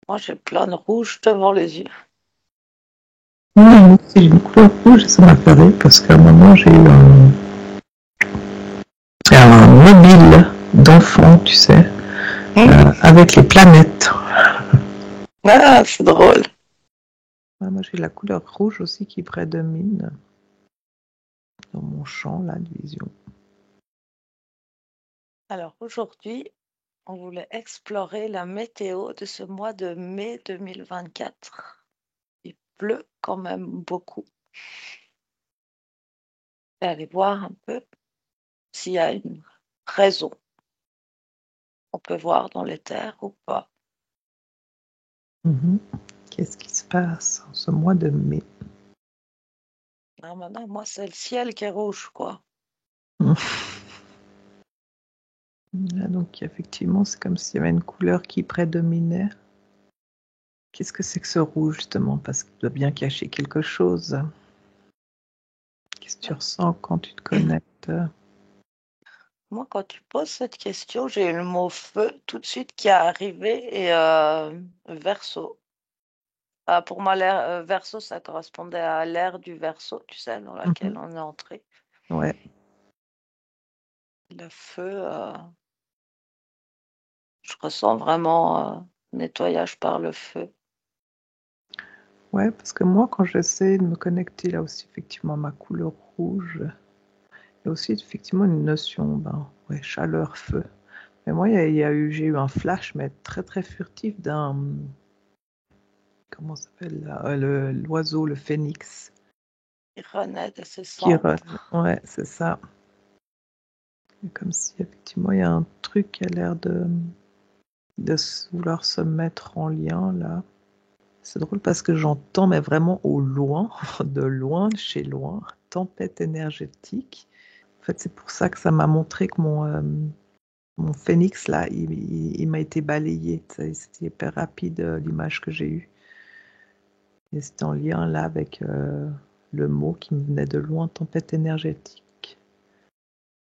Moi, j'ai plein de rouge devant les yeux. Ouais, moi aussi, j'ai une couleur rouge et ça m'a fait rire parce qu'à un moment, j'ai eu un mobile d'enfant, tu sais, avec les planètes. Ah, c'est drôle. Ouais, moi, j'ai la couleur rouge aussi qui prédomine dans mon champ là, de vision. Alors, aujourd'hui, on voulait explorer la météo de ce mois de mai 2024. Il pleut quand même beaucoup. Et aller voir un peu s'il y a une raison. On peut voir dans les terres ou pas. Mhm. Qu'est-ce qui se passe en ce mois de mai? Alors maintenant, moi, c'est le ciel qui est rouge, quoi. Donc effectivement, c'est comme s'il y avait une couleur qui prédominait. Qu'est-ce que c'est que ce rouge justement? Parce qu'il doit bien cacher quelque chose. Qu'est-ce que tu ressens quand tu te connectes? Moi, quand tu poses cette question, j'ai eu le mot feu tout de suite qui est arrivé et verso. Pour moi, l'ère verso, ça correspondait à l'ère du verso, tu sais, dans laquelle Mhm. on est entré. Ouais. Le feu, je ressens vraiment nettoyage par le feu. Ouais, parce que moi, quand j'essaie de me connecter là aussi, effectivement, à ma couleur rouge, il y a aussi effectivement une notion, ouais, chaleur, feu. Mais moi, j'ai eu un flash, mais très très furtif d'un, comment ça s'appelle là, l'oiseau, le phénix, Il renaît de ses qui cendres. ouais, c'est ça. Et comme si effectivement il y a un truc qui a l'air de vouloir se mettre en lien là. C'est drôle parce que j'entends, mais vraiment au loin, de chez loin, tempête énergétique. En fait, c'est pour ça que ça m'a montré que mon phénix, là, il m'a été balayé. C'était hyper rapide, l'image que j'ai eue. Et c'était en lien, là, avec le mot qui me venait de loin, tempête énergétique.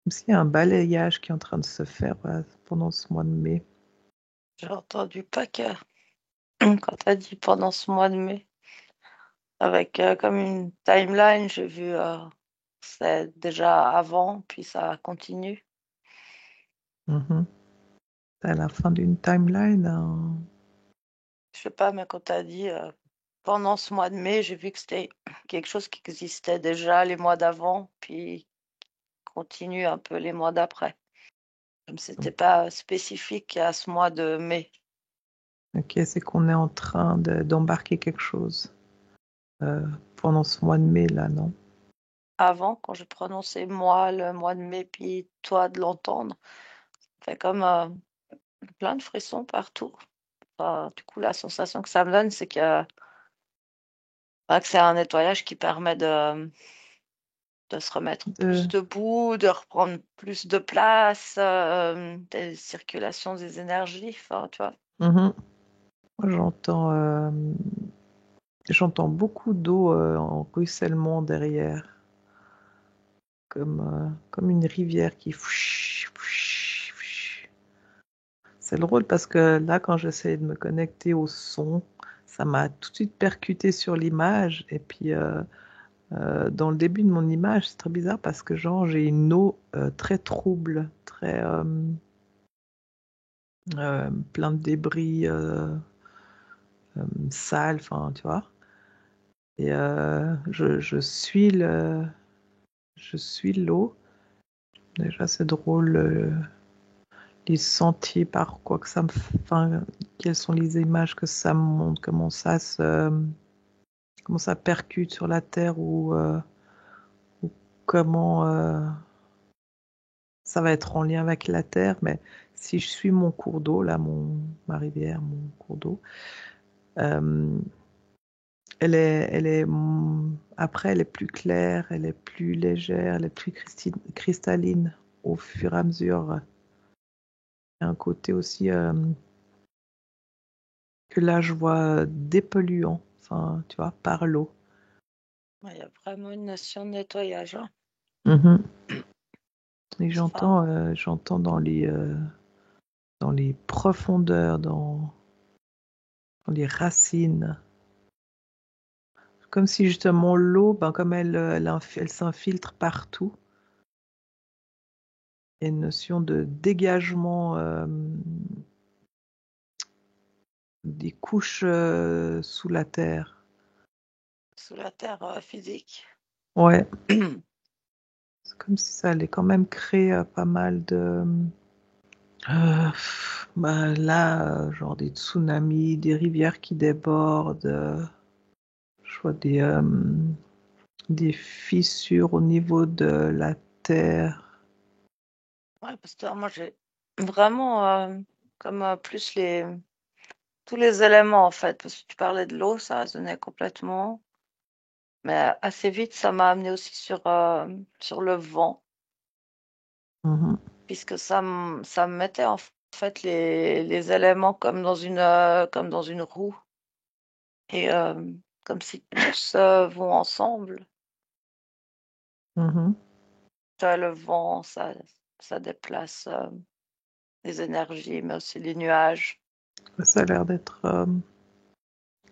Comme s'il y a un balayage qui est en train de se faire pendant ce mois de mai. J'ai entendu pas que quand tu as dit pendant ce mois de mai, avec comme une timeline, j'ai vu c'est déjà avant, puis ça continue. Mhm. C'est à la fin d'une timeline. Je sais pas, mais quand tu as dit pendant ce mois de mai, j'ai vu que c'était quelque chose qui existait déjà les mois d'avant, puis continue un peu les mois d'après. Comme c'était pas spécifique à ce mois de mai. Ok, c'est qu'on est en train d'embarquer quelque chose euh, pendant ce mois de mai, là, non? Avant, quand je prononçais moi, le mois de mai, puis toi de l'entendre, ça fait comme plein de frissons partout. Enfin, du coup, la sensation que ça me donne, c'est que c'est un nettoyage qui permet de se remettre plus De... debout, de reprendre plus de place, des circulations des énergies, enfin, tu vois. Mhm. Moi, j'entends beaucoup d'eau en ruissellement derrière, comme une rivière qui... C'est drôle parce que là, quand j'essaie de me connecter au son, ça m'a tout de suite percuté sur l'image. Et puis, dans le début de mon image, c'est très bizarre parce que genre, j'ai une eau très trouble, très plein de débris sales, enfin, tu vois. Et je suis l'eau. Déjà, c'est drôle, les sentiers, par quoi que ça me... Enfin, quelles sont les images que ça me montre, comment ça percute sur la terre ou comment ça va être en lien avec la terre. Mais si je suis mon cours d'eau, là, ma rivière, mon cours d'eau, euh, après, elle est plus claire, elle est plus légère, elle est plus cristalline au fur et à mesure. Il y a un côté aussi que là, je vois des polluants, enfin, tu vois, par l'eau. Il y a vraiment une notion de nettoyage, hein. Mhm. Et Enfin, j'entends dans les profondeurs, les racines. Comme si justement l'eau, comme elle s'infiltre partout. Il y a une notion de dégagement des couches sous la terre. Sous la terre physique. Ouais, c'est comme si ça allait quand même créer pas mal de... là, genre des tsunamis, des rivières qui débordent. Je vois des fissures au niveau de la terre. Ouais, parce que moi j'ai vraiment comme plus tous les éléments en fait, parce que tu parlais de l'eau, ça résonnait complètement, mais assez vite ça m'a amené aussi sur le vent, Mhm, puisque ça me mettait en fait les éléments comme dans une roue, et comme si tous vont ensemble. mhm. Le vent, ça déplace les énergies, mais aussi les nuages. Ça a l'air d'être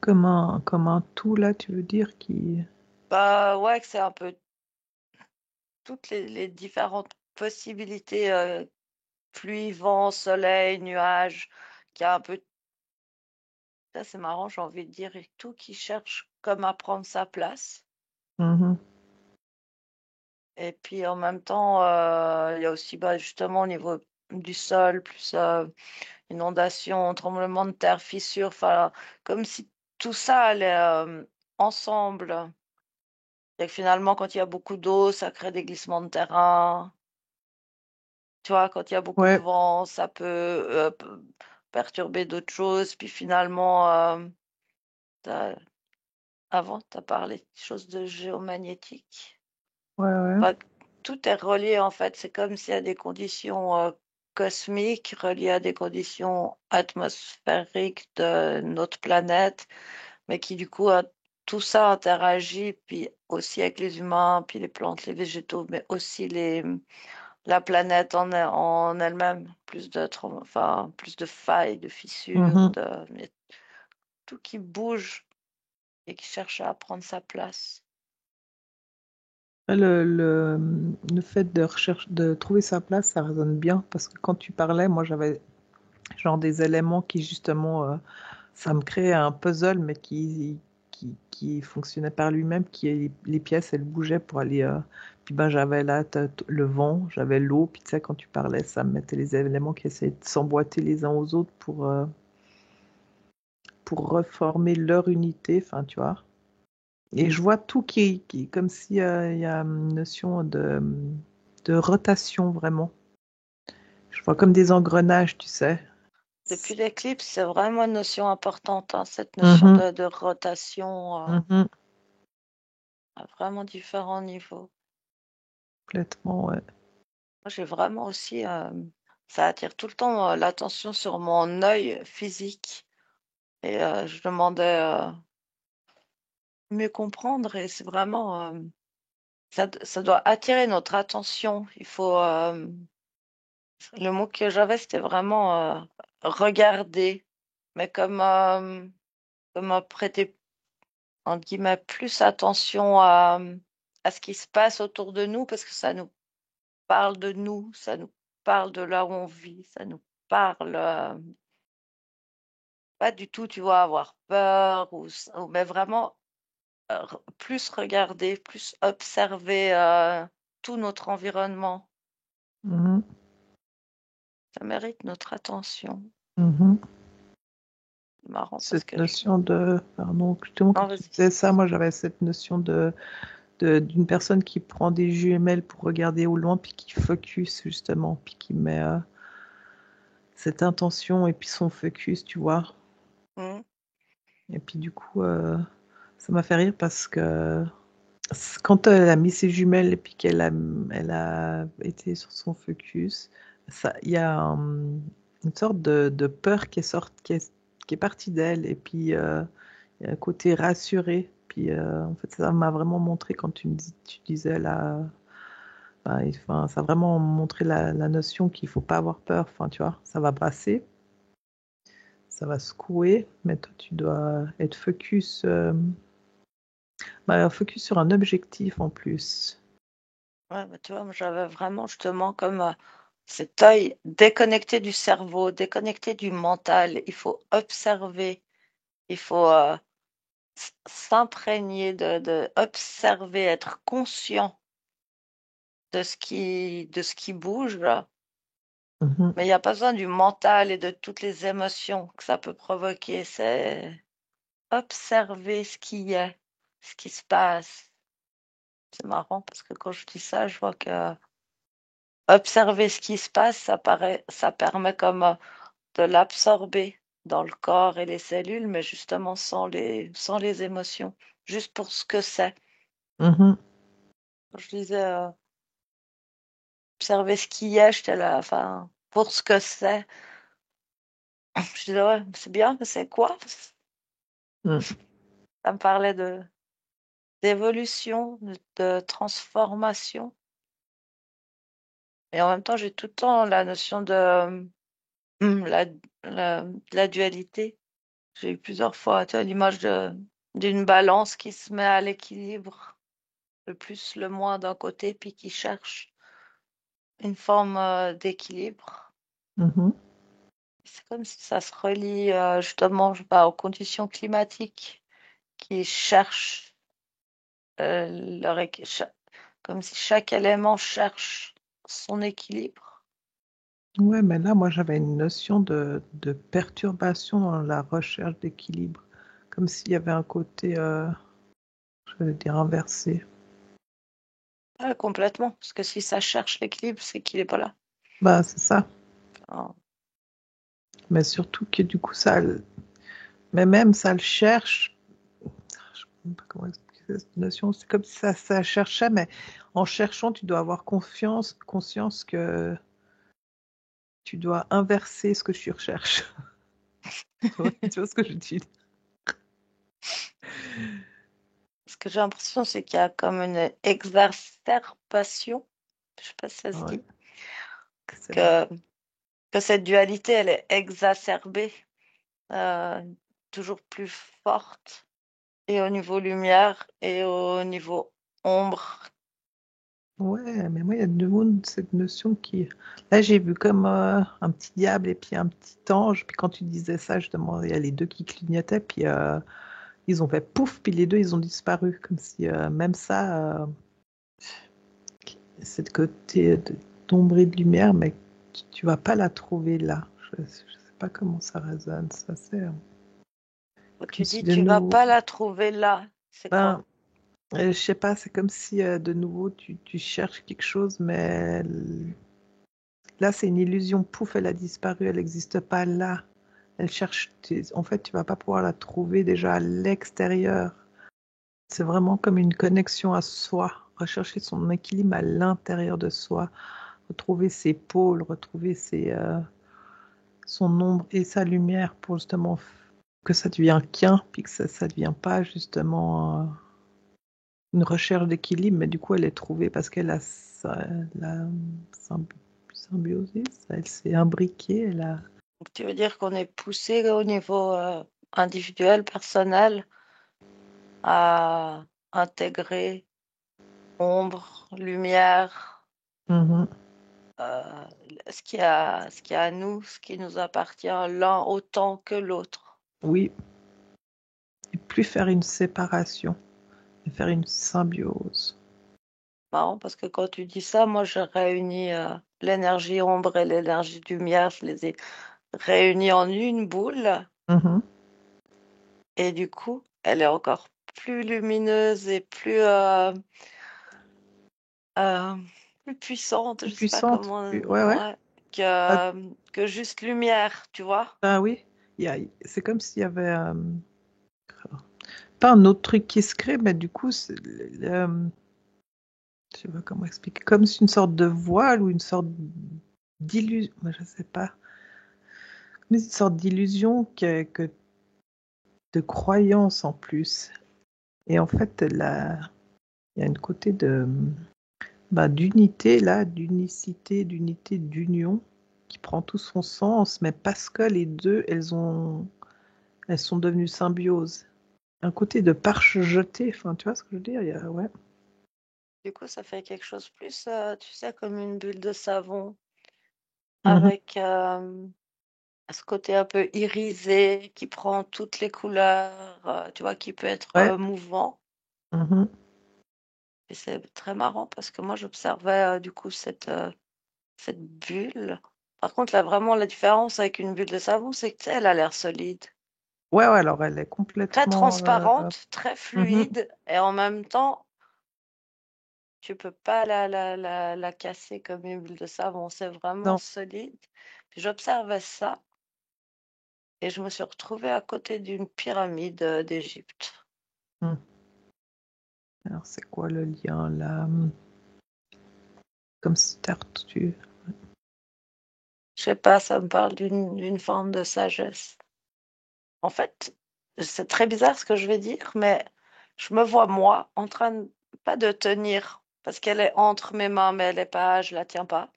comme un tout, là, tu veux dire, qui... Bah ouais, que c'est un peu toutes les différentes possibilités, pluie, vent, soleil, nuages, qu'il y a un peu, ça c'est marrant, j'ai envie de dire, et tout qui cherche comme à prendre sa place. Mhm, Et puis en même temps, il y a aussi bah, justement au niveau du sol, plus inondation, tremblement de terre, fissures, enfin, comme si tout ça allait ensemble. Et que finalement, quand il y a beaucoup d'eau, ça crée des glissements de terrain. Tu vois, quand il y a beaucoup de ouais, vent, ça peut perturber d'autres choses. Puis finalement, t'as- avant, tu as parlé de choses de géomagnétique. ouais, ouais. Enfin, tout est relié en fait. C'est comme s'il y a des conditions cosmiques reliées à des conditions atmosphériques de notre planète, mais qui du coup, tout ça interagit, puis aussi avec les humains, puis les plantes, les végétaux, mais aussi la planète en elle-même, enfin, plus de failles, de fissures, Mhm. mais tout qui bouge et qui cherche à prendre sa place. Le fait de trouver sa place, ça résonne bien parce que quand tu parlais, moi j'avais genre des éléments qui justement, ça me créait un puzzle mais qui fonctionnait par lui-même, les pièces elles bougeaient pour aller. Puis ben j'avais là le vent, j'avais l'eau, puis tu sais quand tu parlais, ça me mettait les éléments qui essayaient de s'emboîter les uns aux autres pour reformer leur unité, enfin tu vois. Et je vois tout comme s'il il y a une notion de rotation vraiment. Je vois comme des engrenages, tu sais. Depuis l'éclipse, c'est vraiment une notion importante, hein, cette notion Mhm, de rotation mhm, à vraiment différents niveaux. complètement, ouais. Moi, j'ai vraiment aussi, ça attire tout le temps l'attention sur mon œil physique. Et je demandais mieux comprendre et c'est vraiment, ça doit attirer notre attention. Il faut, le mot que j'avais, c'était vraiment regarder, mais comme prêter, entre guillemets, plus attention à ce qui se passe autour de nous parce que ça nous parle de nous, ça nous parle de là où on vit, ça nous parle, pas du tout, tu vois, avoir peur mais vraiment plus regarder, plus observer tout notre environnement. Mhm, Ça mérite notre attention. mhm. C'est marrant parce Cette que notion de... Pardon, justement, quand non, tu vas-y. disais ça, moi j'avais cette notion d'une personne qui prend des jumelles pour regarder au loin, puis qui focus justement, puis qui met cette intention et puis son focus, tu vois. Hmm. Et puis du coup, ça m'a fait rire parce que quand elle a mis ses jumelles et puis elle a été sur son focus, il y a une sorte de peur qui est partie d'elle et puis il y a un côté rassuré. Puis en fait, ça m'a vraiment montré quand tu disais là, enfin, ça a vraiment montré la notion qu'il faut pas avoir peur. Enfin, tu vois, ça va passer. ça va secouer, mais toi, tu dois être focus sur un objectif en plus. Ouais, tu vois, moi, j'avais vraiment justement comme cet œil déconnecté du cerveau, déconnecté du mental. Il faut observer, il faut s'imprégner de observer, être conscient de ce qui bouge. Mhm, Mais il n'y a pas besoin du mental et de toutes les émotions que ça peut provoquer. C'est observer ce qui y est, ce qui se passe. C'est marrant parce que quand je dis ça, je vois que observer ce qui se passe, ça permet comme de l'absorber dans le corps et les cellules, mais justement sans les émotions, juste pour ce que c'est. mhm. Quand je disais observer ce qui est, j'étais là, enfin, pour ce que c'est. Je disais, ouais, c'est bien, mais c'est quoi? Mm. Ça me parlait d'évolution, de transformation. Et en même temps, j'ai tout le temps la notion de la, la dualité. J'ai eu plusieurs fois, tu vois, l'image d'une balance qui se met à l'équilibre, le plus, le moins d'un côté, puis qui cherche une forme d'équilibre. Mhm. C'est comme si ça se relie justement, je sais pas, aux conditions climatiques qui cherchent comme si chaque élément cherche son équilibre. Ouais, mais là, moi, j'avais une notion de perturbation dans la recherche d'équilibre, comme s'il y avait un côté, je vais dire, inversé. Ouais, complètement, parce que si ça cherche l'équilibre, c'est qu'il n'est pas là. Bah, c'est ça. Enfin, Mais surtout que du coup, mais même ça le cherche. Je sais même pas comment expliquer cette notion. C'est comme si ça cherchait, mais en cherchant, tu dois avoir conscience que tu dois inverser ce que tu recherches. Ouais, tu vois ce que je dis? ce que j'ai l'impression, c'est qu'il y a comme une exacerbation, je sais pas si ça se Ouais, dit, c'est vrai. que, que cette dualité, elle est exacerbée, euh, toujours plus forte, et au niveau lumière et au niveau ombre. Ouais, mais moi, il y a de nouveau cette notion qui. Là, j'ai vu comme un petit diable et puis un petit ange. Puis quand tu disais ça, justement, il y a les deux qui clignotaient. Puis ils ont fait pouf, puis les deux, ils ont disparu. Comme si même ça, cette côté d'ombre et de lumière, mais tu vas pas la trouver là. Je sais pas comment ça résonne. Ça, c'est Quand comme tu si dis, de tu vas nouveau. pas la trouver là, c'est quoi? Ben, je sais pas, c'est comme si de nouveau tu cherches quelque chose, mais là, c'est une illusion. Pouf, elle a disparu, elle n'existe pas là. Elle cherche. En fait, tu vas pas pouvoir la trouver déjà à l'extérieur. C'est vraiment comme une connexion à soi. Rechercher son équilibre à l'intérieur de soi. Retrouver ses pôles, retrouver son ombre et sa lumière pour justement que ça devient qu'un, puis que ça devient pas justement une recherche d'équilibre, mais du coup, elle est trouvée parce qu'elle a la symbiosé, elle s'est imbriquée, elle a. Donc, tu veux dire qu'on est poussé au niveau individuel, personnel, à intégrer ombre, lumière, Mhm. euh, ce qui est à nous, ce qui nous appartient l'un autant que l'autre. Oui, et plus faire une séparation, et faire une symbiose. Marrant parce que quand tu dis ça, moi je réunis l'énergie ombre et l'énergie lumière, je les ai réunis en une boule Mhm. et du coup, elle est encore plus lumineuse et euh, plus puissante, Plus je sais pas puissante, comment, ouais, ouais. ouais, Ah, que juste lumière, tu vois. ah oui, c'est comme s'il y avait pas un autre truc qui se crée, mais du coup, je sais pas comment expliquer, comme si une sorte de voile ou une sorte d'illusion, je sais pas, mais une sorte d'illusion de croyance en plus. Et en fait, là, il y a une côté d'unité, là, d'unicité, d'unité, d'union. qui prend tout son sens, mais parce que les deux, elles sont devenues symbiose. Un côté de parche jetée, enfin, tu vois ce que je veux dire? Ouais. Du coup, ça fait quelque chose plus, tu sais, comme une bulle de savon, Mhm. avec ce côté un peu irisé, qui prend toutes les couleurs, tu vois, qui peut être Ouais. mouvant. Mhm. Et c'est très marrant parce que moi, j'observais du coup cette bulle. Par contre, là, vraiment, la différence avec une bulle de savon, c'est que tu sais, elle a l'air solide. Ouais, alors elle est Très complètement. transparente, très Mhm. fluide, et en même temps, tu peux pas la casser comme une bulle de savon. C'est vraiment Non. solide. Puis j'observais ça et je me suis retrouvée à côté d'une pyramide d'Égypte. Mhm. Alors, c'est quoi le lien là? Comme si tu. Je sais pas, ça me parle d'une forme de sagesse. En fait, c'est très bizarre ce que je vais dire, mais je me vois moi en train pas de tenir, parce qu'elle est entre mes mains, mais elle est pas, je la tiens pas,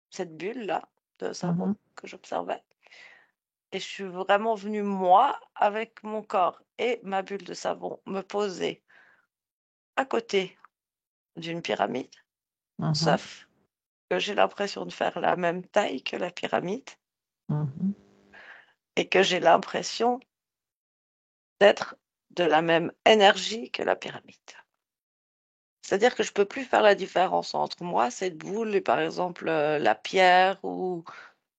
cette bulle-là de savon Mhm. que j'observais. Et je suis vraiment venue, moi, avec mon corps et ma bulle de savon, me poser à côté d'une pyramide, Mhm. sauf que j'ai l'impression de faire la même taille que la pyramide Mhm. et que j'ai l'impression d'être de la même énergie que la pyramide. C'est-à-dire que je peux plus faire la différence entre moi, cette boule, et par exemple la pierre ou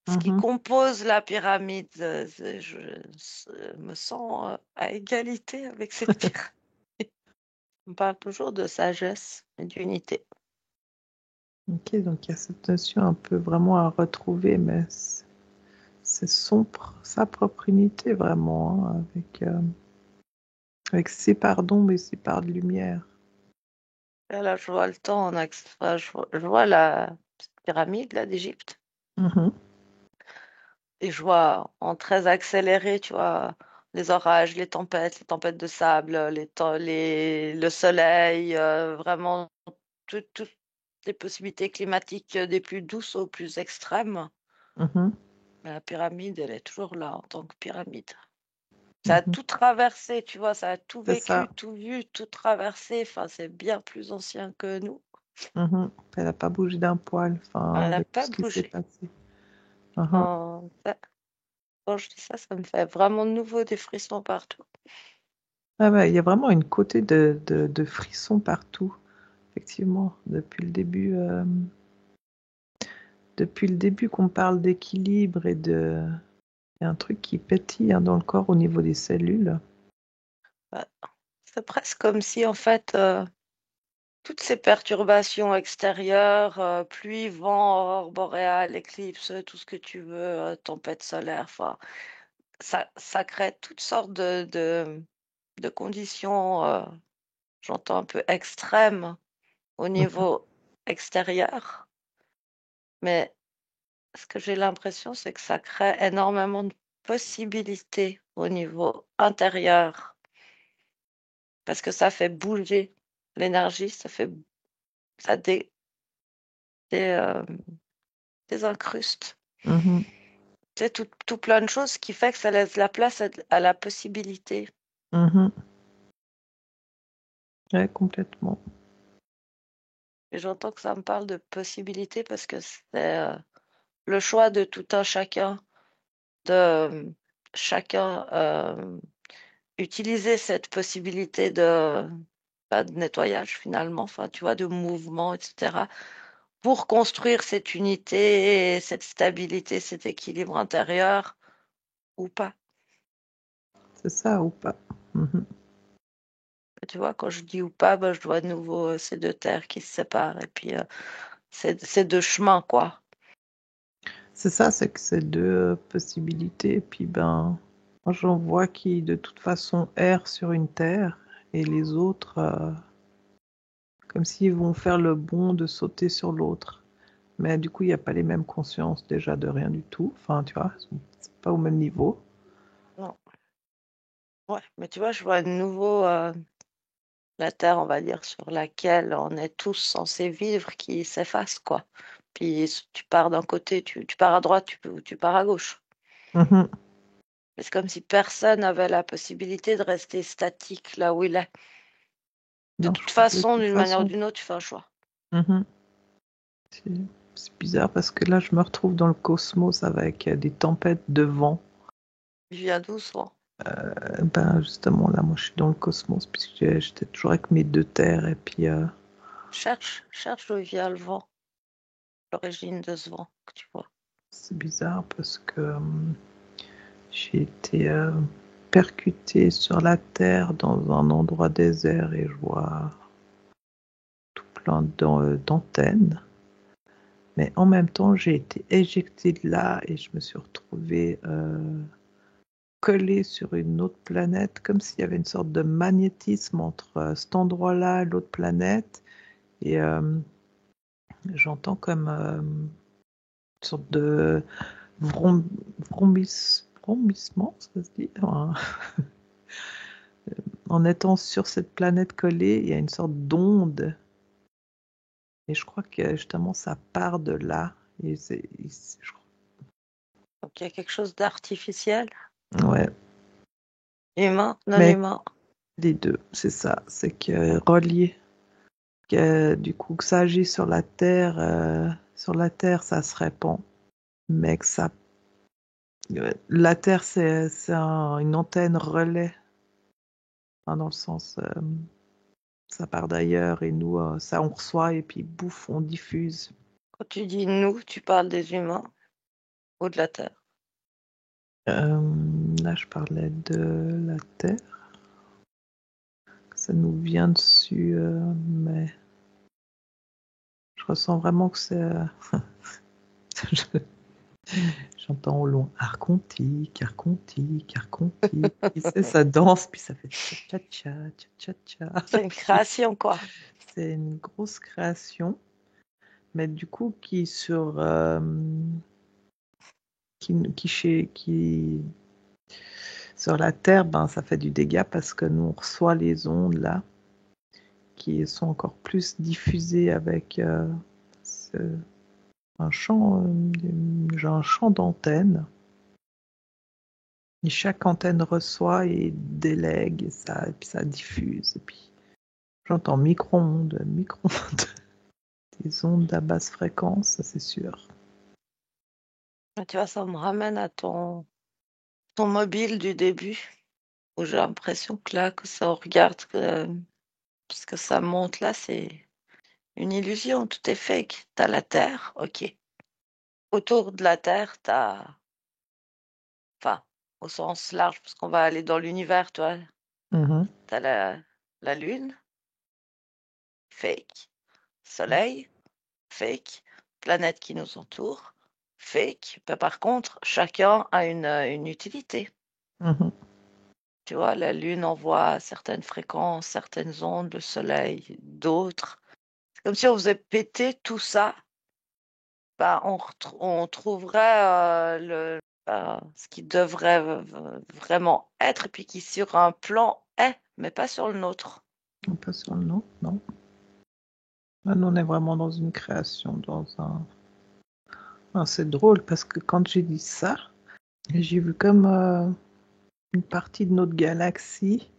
ce qui Mhm. compose la pyramide. Me sens à égalité avec cette pyramide. On parle toujours de sagesse et d'unité. Ok, donc il y a cette notion un peu vraiment à retrouver, mais c'est sa propre unité vraiment, hein, avec ses parts d'ombre et ses parts de lumière. Et là, je vois le temps enfin, je vois la pyramide là d'Égypte Mhm. et je vois en très accéléré, tu vois, les orages, les tempêtes de sable, le soleil, vraiment toutes les possibilités climatiques des plus douces aux plus extrêmes. Mhm. Mais la pyramide, elle est toujours là en tant que pyramide. Ça a Mhm. tout traversé, tu vois, ça a tout C'est ça. vécu, tout vu, tout traversé. Enfin, c'est bien plus ancien que nous. Mhm. Elle n'a pas bougé d'un poil, enfin, Elle n'a avec tout pas ce qui s'est bougé. passé. Mhm. En- ça- Quand je dis ça, ça me fait vraiment de nouveau des frissons partout. Ah ouais, il y a vraiment une côté de frisson partout, effectivement, depuis le début qu'on parle d'équilibre il y a un truc qui pétille, hein, dans le corps au niveau des cellules. Ouais. C'est presque comme si, en fait, toutes ces perturbations extérieures, pluie, vent, aurore boréale, éclipse, tout ce que tu veux, tempête solaire, enfin, ça crée toutes sortes de conditions, j'entends un peu extrêmes au Mhm. niveau extérieur, mais ce que j'ai l'impression, c'est que ça crée énormément de possibilités au niveau intérieur, parce que ça fait bouger l'énergie, ça dé- euh, désincruste. Mhm. Tu sais, tout plein de choses qui fait que ça laisse la place à la possibilité. Mhm. Ouais, complètement. Et j'entends que ça me parle de possibilité parce que c'est le choix de tout un chacun, de chacun utiliser cette possibilité pas de nettoyage finalement, enfin, tu vois, de mouvement, etc., pour construire cette unité, cette stabilité, cet équilibre intérieur ou pas. C'est ça ou pas? Mhm. Tu vois, quand je dis ou pas, ben, je vois de nouveau ces deux terres qui se séparent et puis ces deux chemins, quoi. C'est ça, c'est que c'est deux possibilités. Puis ben, moi j'en vois qui de toute façon errent sur une terre et les autres, comme s'ils vont faire le bond de sauter sur l'autre. Mais du coup, il n'y a pas les mêmes consciences déjà de rien du tout. Enfin, tu vois, c'est pas au même niveau. Non, ouais, mais tu vois, je vois de nouveau la terre, on va dire, sur laquelle on est tous censés vivre, qui s'efface, quoi. Puis tu pars d'un côté, tu pars à droite, tu pars à gauche. Mhm. C'est comme si personne n'avait la possibilité de rester statique là où il est. De Non, je toute crois que de façon, toute d'une manière ou façon. d'une autre, tu fais un choix. Mhm. C'est c'est bizarre parce que là, je me retrouve dans le cosmos avec des tempêtes de vent. Il vient doucement. Ben justement, là, moi, je suis dans le cosmos puisque j'étais toujours avec mes deux terres et puis Cherche d'où vient le vent, l'origine de ce vent que tu vois. c'est bizarre parce que j'ai été percutée sur la terre dans un endroit désert et je vois tout plein d'antennes. Mais en même temps, j'ai été éjectée de là et je me suis retrouvée collée sur une autre planète, comme s'il y avait une sorte de magnétisme entre cet endroit-là et l'autre planète. Et j'entends comme une sorte de vrombissement, ça se dit. Enfin, en étant sur cette planète collée, il y a une sorte d'onde. Et je crois que justement, ça part de là. Et Donc il y a quelque chose d'artificiel, ouais, humain, non mais humain. les deux, c'est ça. C'est que relié, que du coup, que ça agit sur la Terre, ça se répand. Mais que ça. La Terre, une antenne relais, hein, dans le sens. Ça part d'ailleurs et nous, ça on reçoit et puis bouffe, on diffuse. Quand tu dis nous, tu parles des humains ou de la Terre. Là, je parlais de la Terre. Ça nous vient dessus, mais je ressens vraiment que c'est. J'entends au loin archontique, archontique, archontique. Tu sais, ça danse, puis ça fait tcha-tcha-tcha, tcha-tcha-tcha. C'est une création, quoi. C'est une grosse création, mais du coup, qui sur la Terre, ben, ça fait du dégât parce que nous, on reçoit les ondes là, qui sont encore plus diffusées avec ce- j'ai un champ d'antenne. Et chaque antenne reçoit et délègue, et puis ça diffuse. Et puis j'entends micro-ondes, micro-ondes, des ondes à basse fréquence, ça c'est sûr. Mais tu vois, ça me ramène à ton mobile du début, où j'ai l'impression que là, que ça on regarde, ce que ça monte là, c'est une illusion, tout est fake. T'as la Terre, ok. Autour de la Terre, enfin, au sens large, parce qu'on va aller dans l'univers, toi, Mhm, t'as la Lune, fake. Soleil, fake. Planète qui nous entoure, fake. Ben, par contre, chacun a une utilité. mhm. Tu vois, la Lune envoie certaines fréquences, certaines ondes, le Soleil, d'autres. C'est comme si on faisait péter tout ça, ben, on trouverait ce qui devrait vraiment être, et puis qui sur un plan est, mais pas sur le nôtre. Pas sur le nom, non. Là, nous, on est vraiment dans une création, dans un. Ah, c'est drôle parce que quand j'ai dit ça, j'ai vu comme une partie de notre galaxie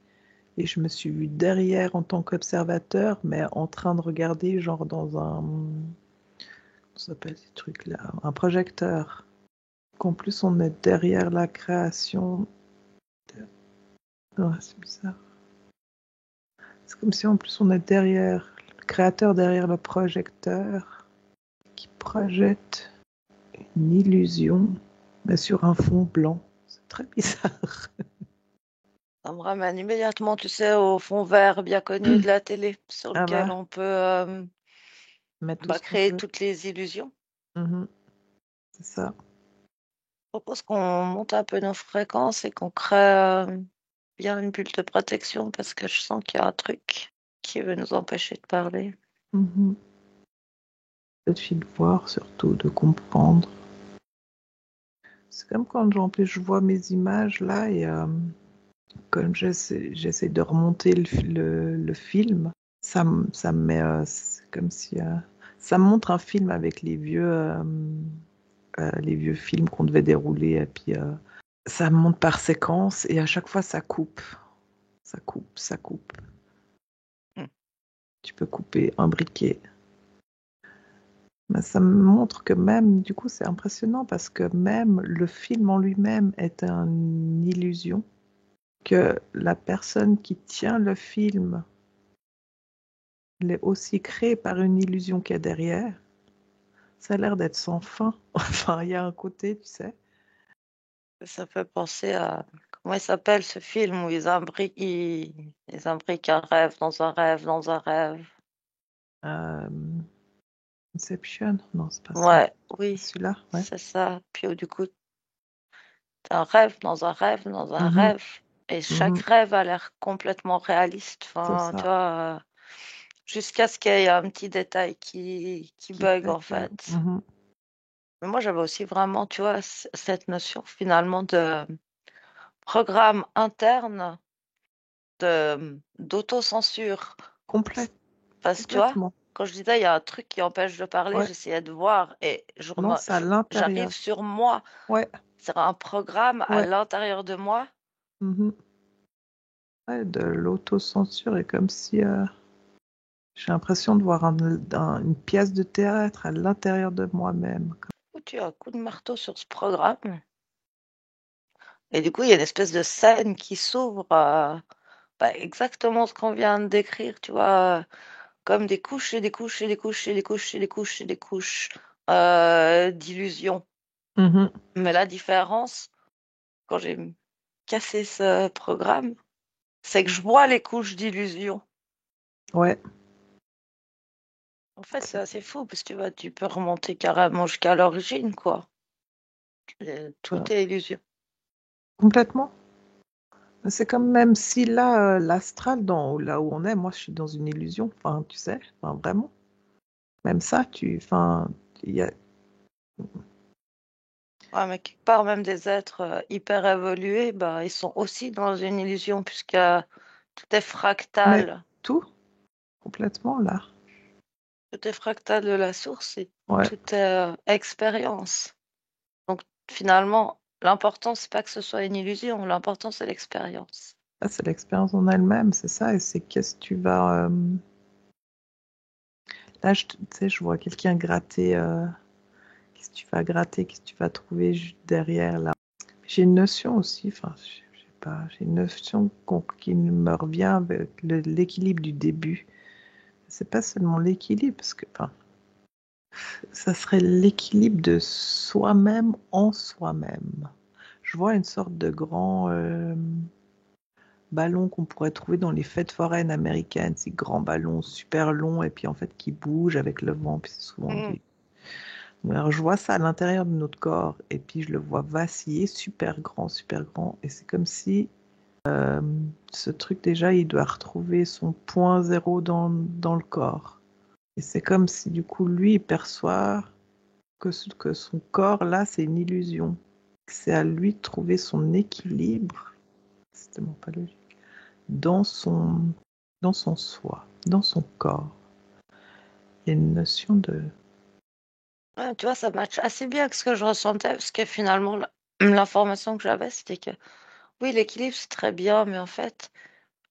et je me suis vue derrière en tant qu'observateur, mais en train de regarder, genre dans un. Comment ça s'appelle ces trucs-là? Un projecteur. Qu'en plus, on est derrière la création. Ouais, c'est bizarre. C'est comme si en plus on est derrière le créateur, derrière le projecteur qui projette une illusion, mais sur un fond blanc. C'est très bizarre. Ça me ramène immédiatement, tu sais, au fond vert bien connu de la télé, sur Ah lequel bah, on peut mettre tout ce qu'on créer veut. toutes les illusions. Mhm, c'est ça. Je propose qu'on monte un peu nos fréquences et qu'on crée bien une bulle de protection parce que je sens qu'il y a un truc qui veut nous empêcher de parler. Mhm. Suffit de voir, surtout de comprendre. C'est comme quand en plus je vois mes images là et Comme j'essaie de remonter le film, ça me met, c'est comme si ça me montre un film avec les vieux films qu'on devait dérouler, et puis ça me monte par séquence, et à chaque fois ça coupe, ça coupe, ça coupe. Mm. Tu peux couper un briquet. Mais ça me montre que même, du coup, c'est impressionnant parce que même le film en lui-même est une illusion, que la personne qui tient le film l'est aussi créée par une illusion qu'il y a derrière. Ça a l'air d'être sans fin. Enfin, il y a un côté, tu sais. Ça fait penser à, comment il s'appelle ce film où ils imbriquent un rêve dans un rêve dans un rêve. Euh, Inception? Non, c'est pas ça. Ouais, C'est oui, celui-là, ouais. c'est ça. Puis du coup, t'as un rêve dans un rêve dans un Mhm, rêve. Et chaque mhm, rêve a l'air complètement réaliste. c'est Enfin, tu ça. vois, jusqu'à ce qu'il y ait un petit détail qui Qui bug fait en que. fait. Mhm. Mais moi, j'avais aussi vraiment, tu vois, cette notion finalement de programme interne d'autocensure. Complète, Parce que tu vois, complètement. quand je disais il y a un truc qui empêche de parler, Ouais. j'essayais de voir et Non, c'est à l'intérieur. j'arrive sur moi. Ouais, C'est un programme à ouais. l'intérieur de moi. Mhm. Ouais, de l'autocensure est comme si j'ai l'impression de voir une pièce de théâtre à l'intérieur de moi-même. Où tu as un coup de marteau sur ce programme. Et du coup, il y a une espèce de scène qui s'ouvre bah, exactement ce qu'on vient de décrire, tu vois, comme des couches et des couches et des couches et des couches et des couches et des couches d'illusions. Mhm. Mais la différence, quand j'ai cassé ce programme, c'est que je vois les couches d'illusions. Ouais, En fait, c'est c'est assez fou parce que tu peux remonter carrément jusqu'à l'origine, quoi. Tout ça. est illusion. Complètement. C'est comme même si là, l'astral, là où on est, moi je suis dans une illusion, enfin, tu sais, enfin, vraiment. Même ça, enfin, il y a. Ouais, mais quelque part, même des êtres hyper évolués, bah, ils sont aussi dans une illusion puisque tout est Mais fractal. tout, complètement là. Tout est fractal de la source et Ouais, tout est expérience. Donc finalement, l'important, c'est pas que ce soit une illusion, l'important, c'est l'expérience. là, c'est l'expérience en elle-même, c'est ça, et c'est qu'est-ce que tu vas. Là, tu sais, je vois quelqu'un gratter. Qu'est-ce que tu vas gratter, qu'est-ce que tu vas trouver juste derrière là. J'ai une notion aussi, enfin, je sais pas, j'ai une notion qui me revient avec l'équilibre du début. C'est pas seulement l'équilibre, parce que, enfin, ça serait l'équilibre de soi-même en soi-même. Je vois une sorte de grand ballon qu'on pourrait trouver dans les fêtes foraines américaines, ces grands ballons super longs et puis en fait qui bougent avec le vent, puis c'est souvent Hmm. des. Alors je vois ça à l'intérieur de notre corps et puis je le vois vaciller, super grand, et c'est comme si ce truc déjà il doit retrouver son point zéro dans le corps. Et c'est comme si du coup lui il perçoit que son corps là c'est une illusion. C'est à lui de trouver son équilibre, c'est tellement pas logique, dans son soi, dans son corps. Il y a une notion de. Ouais, tu vois, ça match assez bien avec ce que je ressentais parce que finalement, l'information que j'avais, c'était que oui, l'équilibre, c'est très bien, mais en fait,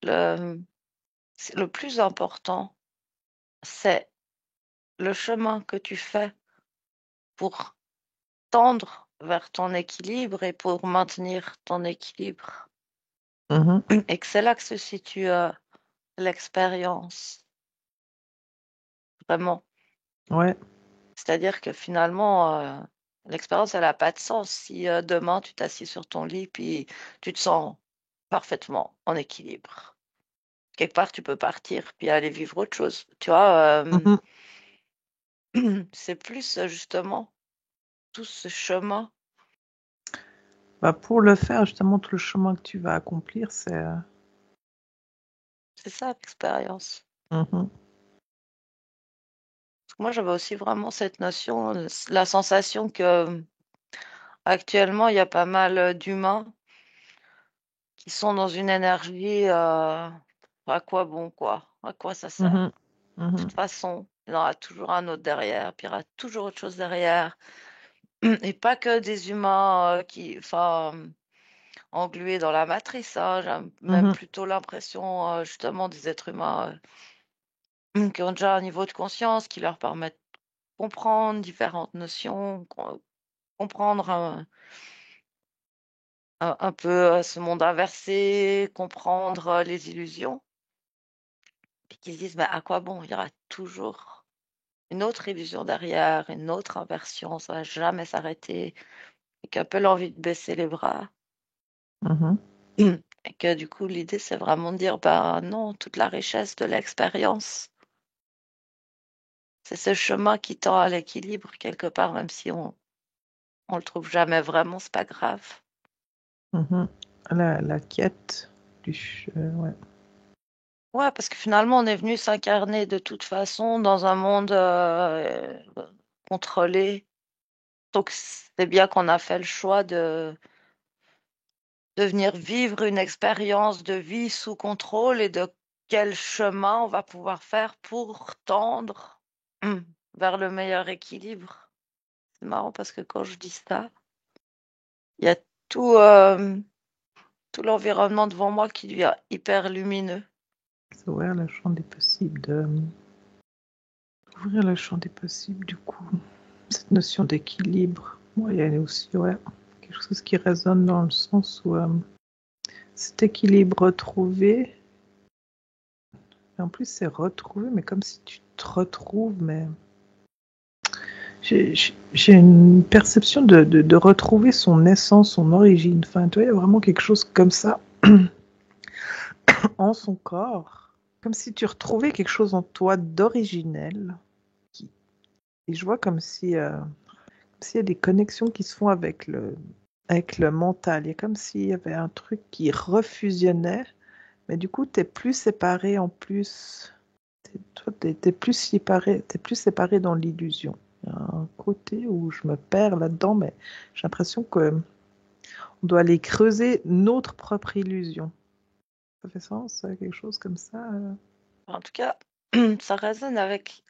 le, le plus important, c'est le chemin que tu fais pour tendre vers ton équilibre et pour maintenir ton équilibre. Mhm. Et que c'est là que se situe l'expérience, vraiment. Ouais. C'est-à-dire que finalement, l'expérience, elle n'a pas de sens si demain tu t'assis sur ton lit puis tu te sens parfaitement en équilibre. Quelque part, tu peux partir puis aller vivre autre chose. Tu vois, Mhm. c'est plus justement tout ce chemin. Bah, pour le faire, justement, tout le chemin que tu vas accomplir, c'est. C'est ça l'expérience. Mhm. Parce que moi, j'avais aussi vraiment cette notion, la sensation que actuellement, il y a pas mal d'humains qui sont dans une énergie, à quoi bon, quoi? À quoi ça sert? Mhm. De Mhm. toute façon, il y en aura toujours un autre derrière, puis il y aura toujours autre chose derrière. Et pas que des humains englués dans la matrice, hein. J'ai même Mhm. plutôt l'impression, justement, des êtres humains qui ont déjà un niveau de conscience qui leur permet de comprendre différentes notions, comprendre un peu ce monde inversé, comprendre les illusions, puis qu'ils se disent, mais à quoi bon? Il y aura toujours une autre illusion derrière, une autre inversion, ça va jamais s'arrêter, et qu'un peu l'envie de baisser les bras. Mhm. Et que du coup, l'idée, c'est vraiment de dire, ben non, toute la richesse de l'expérience, c'est ce chemin qui tend à l'équilibre quelque part, même si on le trouve jamais vraiment, c'est pas grave. Mhm. La quête ouais. Ouais, parce que finalement, on est venu s'incarner de toute façon dans un monde contrôlé. Donc, c'est bien qu'on a fait le choix de venir vivre une expérience de vie sous contrôle et de quel chemin on va pouvoir faire pour tendre vers le meilleur équilibre. C'est marrant parce que quand je dis ça, il y a tout, tout l'environnement devant moi qui devient hyper lumineux. C'est ouvrir le champ des possibles ouvrir le champ des possibles du coup. Cette notion d'équilibre. Moi, il y a aussi quelque chose qui résonne dans le sens où cet équilibre retrouvé, en plus c'est retrouvé, mais comme si tu te retrouves, mais j'ai une perception de retrouver son essence, son origine. Enfin, tu vois, il y a vraiment quelque chose comme ça en son corps, comme si tu retrouvais quelque chose en toi d'originel. Et je vois comme si s'il y a des connexions qui se font avec le mental. Il y a comme s'il y avait un truc qui refusionnait, mais du coup, tu n'es plus séparé en plus. Toi, t'es plus séparé dans l'illusion. Il y a un côté où je me perds là-dedans, mais j'ai l'impression qu'on doit aller creuser notre propre illusion. Ça fait sens, quelque chose comme ça En tout cas, ça résonne avec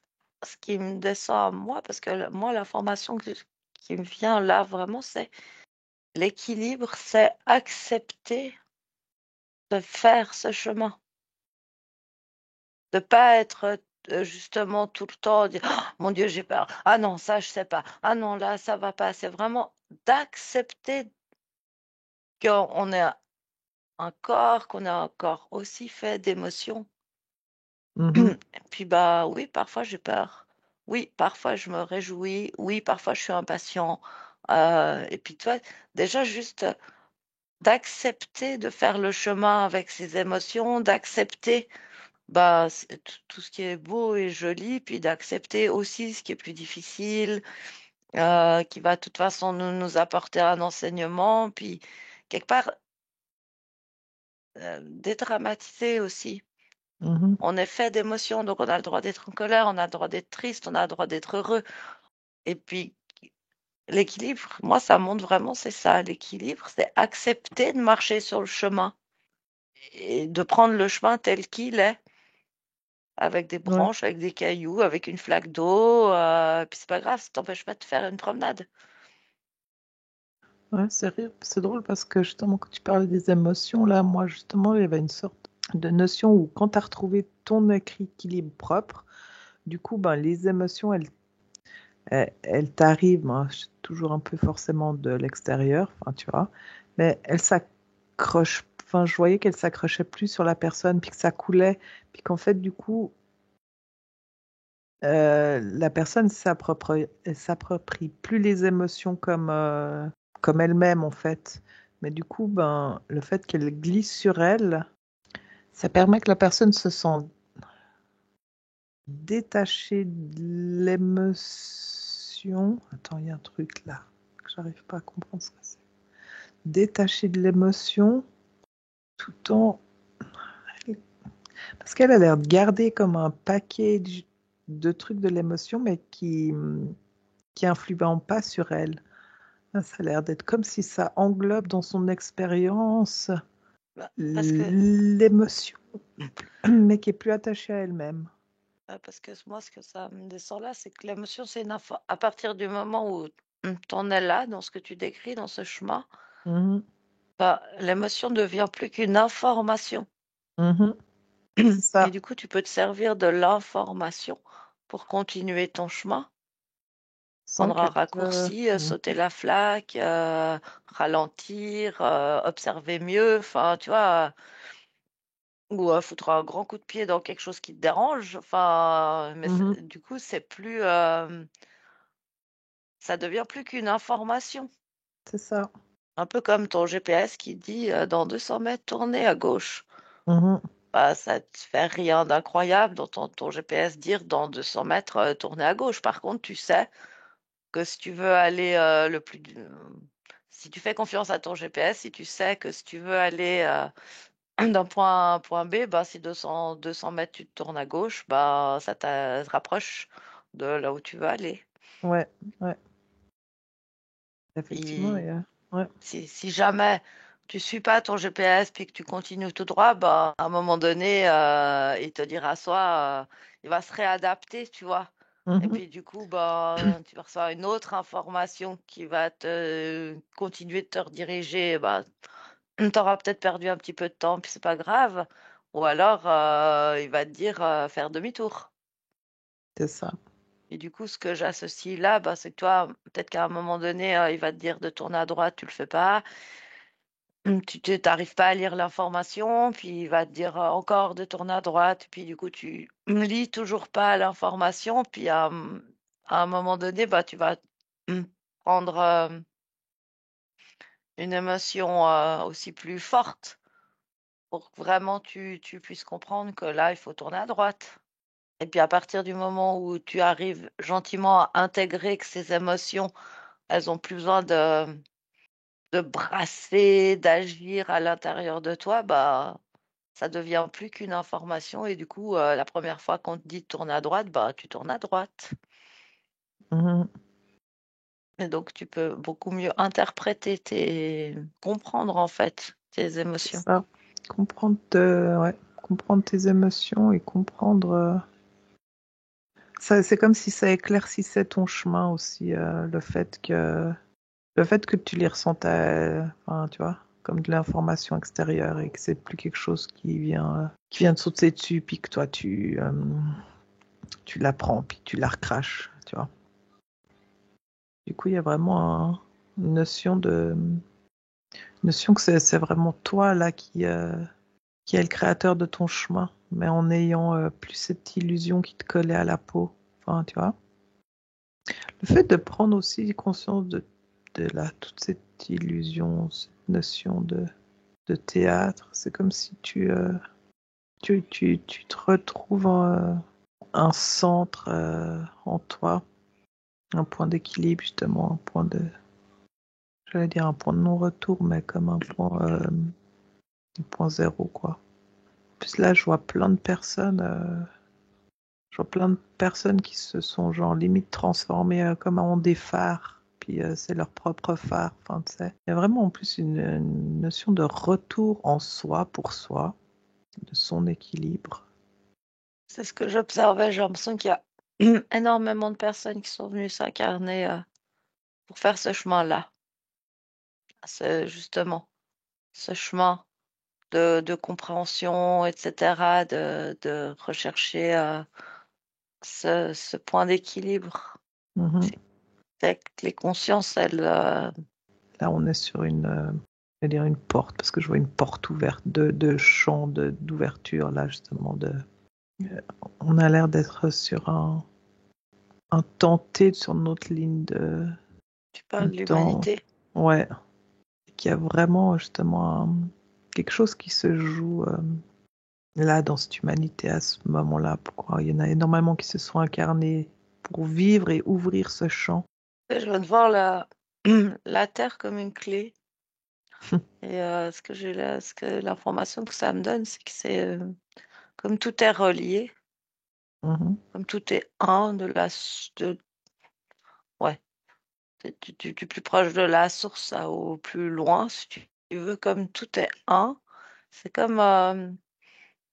ce qui me descend à moi, parce que moi, l'information qui me vient là vraiment, c'est l'équilibre, c'est accepter de faire ce chemin, de pas être justement tout le temps, dire, oh, mon Dieu, j'ai peur. Ah non, ça, je sais pas. Ah non, là, ça va pas. C'est vraiment d'accepter qu'on est un corps, qu'on a un corps aussi fait d'émotions. Mhm. Et puis, bah oui, parfois j'ai peur. Oui, parfois je me réjouis. Oui, parfois je suis impatient. Et puis, tu vois, déjà juste d'accepter de faire le chemin avec ses émotions, d'accepter bah, tout ce qui est beau et joli, puis d'accepter aussi ce qui est plus difficile, qui va de toute façon nous apporter un enseignement, puis quelque part dédramatiser aussi. Mhm. On est fait d'émotions, donc on a le droit d'être en colère, on a le droit d'être triste, on a le droit d'être heureux. Et puis, l'équilibre, moi, ça montre vraiment, c'est ça, l'équilibre, c'est accepter de marcher sur le chemin et de prendre le chemin tel qu'il est, avec des Ouais, branches, avec des cailloux, avec une flaque d'eau, puis c'est pas grave, ça t'empêche pas de faire une promenade. ouais, c'est drôle parce que justement, quand tu parlais des émotions, là, moi, justement, il y avait une sorte de notion où quand tu as retrouvé ton équilibre propre, du coup, ben, les émotions, elles t'arrivent, hein, toujours un peu forcément de l'extérieur, enfin, tu vois, mais elles s'accrochent, enfin, je voyais qu'elles s'accrochaient plus sur la personne, puis que ça coulait, puis qu'en fait, du coup, la personne elle s'approprie plus les émotions comme elle-même, en fait. Mais du coup, ben, le fait qu'elle glisse sur elle, ça permet que la personne se sente détachée de l'émotion. Attends, il y a un truc là que j'arrive pas à comprendre ce que c'est. Détachée de l'émotion tout en... Parce qu'elle a l'air de garder comme un paquet de trucs de l'émotion, mais qui influent pas sur elle. Ah, ça a l'air d'être comme si ça englobe dans son expérience. Parce que, l'émotion, mais qui est plus attachée à elle-même. parce que moi, ce que ça me descend là, c'est que l'émotion, c'est une info. À partir du moment où tu en es là, dans ce que tu décris, dans ce chemin, Mhm, bah, l'émotion ne devient plus qu'une information. mhm. C'est Et ça. du coup, tu peux te servir de l'information pour continuer ton chemin, Sans prendre un qu'elle te... raccourci, Mhm, sauter la flaque, ralentir, observer mieux, enfin, tu vois, ou foutre un grand coup de pied dans quelque chose qui te dérange. Enfin, mais mhm. du coup, c'est plus, ça devient plus qu'une information. C'est ça. Un peu comme ton GPS qui dit dans 200 mètres, tournez à gauche. Mhm, Bah, ça te fait rien d'incroyable d'entendre ton GPS dire dans 200 mètres, tournez à gauche. Par contre, tu sais que si tu veux aller si tu fais confiance à ton GPS, si tu sais que si tu veux aller d'un point A à un point B, bah, si 200 mètres tu te tournes à gauche, bah, ça te rapproche de là où tu veux aller. ouais, ouais. Effectivement, Et ouais. si jamais tu suis pas ton GPS puis que tu continues tout droit, bah, à un moment donné, il te dira soit, il va se réadapter, tu vois. Et Mhm. puis du coup, bah, tu vas recevoir une autre information qui va te continuer de te rediriger. Bah, tu auras peut-être perdu un petit peu de temps, puis c'est pas grave. Ou alors, il va te dire faire demi-tour. C'est ça. Et du coup, ce que j'associe là, bah, c'est que toi, peut-être qu'à un moment donné, il va te dire de tourner à droite, tu le fais pas. Tu n'arrives pas à lire l'information, puis il va te dire encore de tourner à droite, puis du coup, tu lis toujours pas l'information, puis à un moment donné, bah, tu vas prendre une émotion aussi plus forte pour que vraiment tu puisses comprendre que là, il faut tourner à droite. Et puis à partir du moment où tu arrives gentiment à intégrer que ces émotions, elles ont plus besoin de brasser, d'agir à l'intérieur de toi, bah, ça devient plus qu'une information. Et du coup, la première fois qu'on te dit de tourner à droite, bah, tu tournes à droite. Mhm. Et donc, tu peux beaucoup mieux interpréter comprendre en fait tes C'est émotions. ça. Ouais, comprendre tes émotions et comprendre. Ça, c'est comme si ça éclaircissait ton chemin aussi, le fait que tu les ressentais, enfin, tu vois, comme de l'information extérieure et que c'est plus quelque chose qui vient de sauter dessus, puis que toi tu la prends, puis tu la recraches, tu vois. Du coup, il y a vraiment une notion que c'est vraiment toi là qui est le créateur de ton chemin, mais en ayant plus cette illusion qui te collait à la peau. Enfin, tu vois. Le fait de prendre aussi conscience toute cette illusion, cette notion de théâtre, c'est comme si tu te retrouves un centre en toi, un point d'équilibre justement, j'allais dire un point de non-retour, mais comme un point zéro quoi. En plus là, je vois plein de personnes qui se sont genre limite transformées comme en des phares. Puis c'est leur propre phare. Enfin, tu sais. Il y a vraiment en plus une notion de retour en soi pour soi, de son équilibre. C'est ce que j'observais. J'ai l'impression qu'il y a énormément de personnes qui sont venues s'incarner pour faire ce chemin-là. C'est justement ce chemin de compréhension, etc., de rechercher ce point d'équilibre. Mhm. C'est que les consciences, elles, Là, on est sur je vais dire une porte, parce que je vois une porte ouverte, de champ d'ouverture, là, justement. Euh, on a l'air d'être sur un tenté sur notre ligne tu parles de de temps. l'humanité. Ouais, qu'il y a vraiment justement quelque chose qui se joue là dans cette humanité à ce moment-là. Pourquoi il y en a énormément qui se sont incarnés pour vivre et ouvrir ce champ. Je viens de voir la Terre comme une clé. Et ce que l'information que ça me donne, c'est que c'est comme tout est relié, Mhm, comme tout est un ouais, du plus proche de la source au plus loin, si tu veux, comme tout est un. C'est comme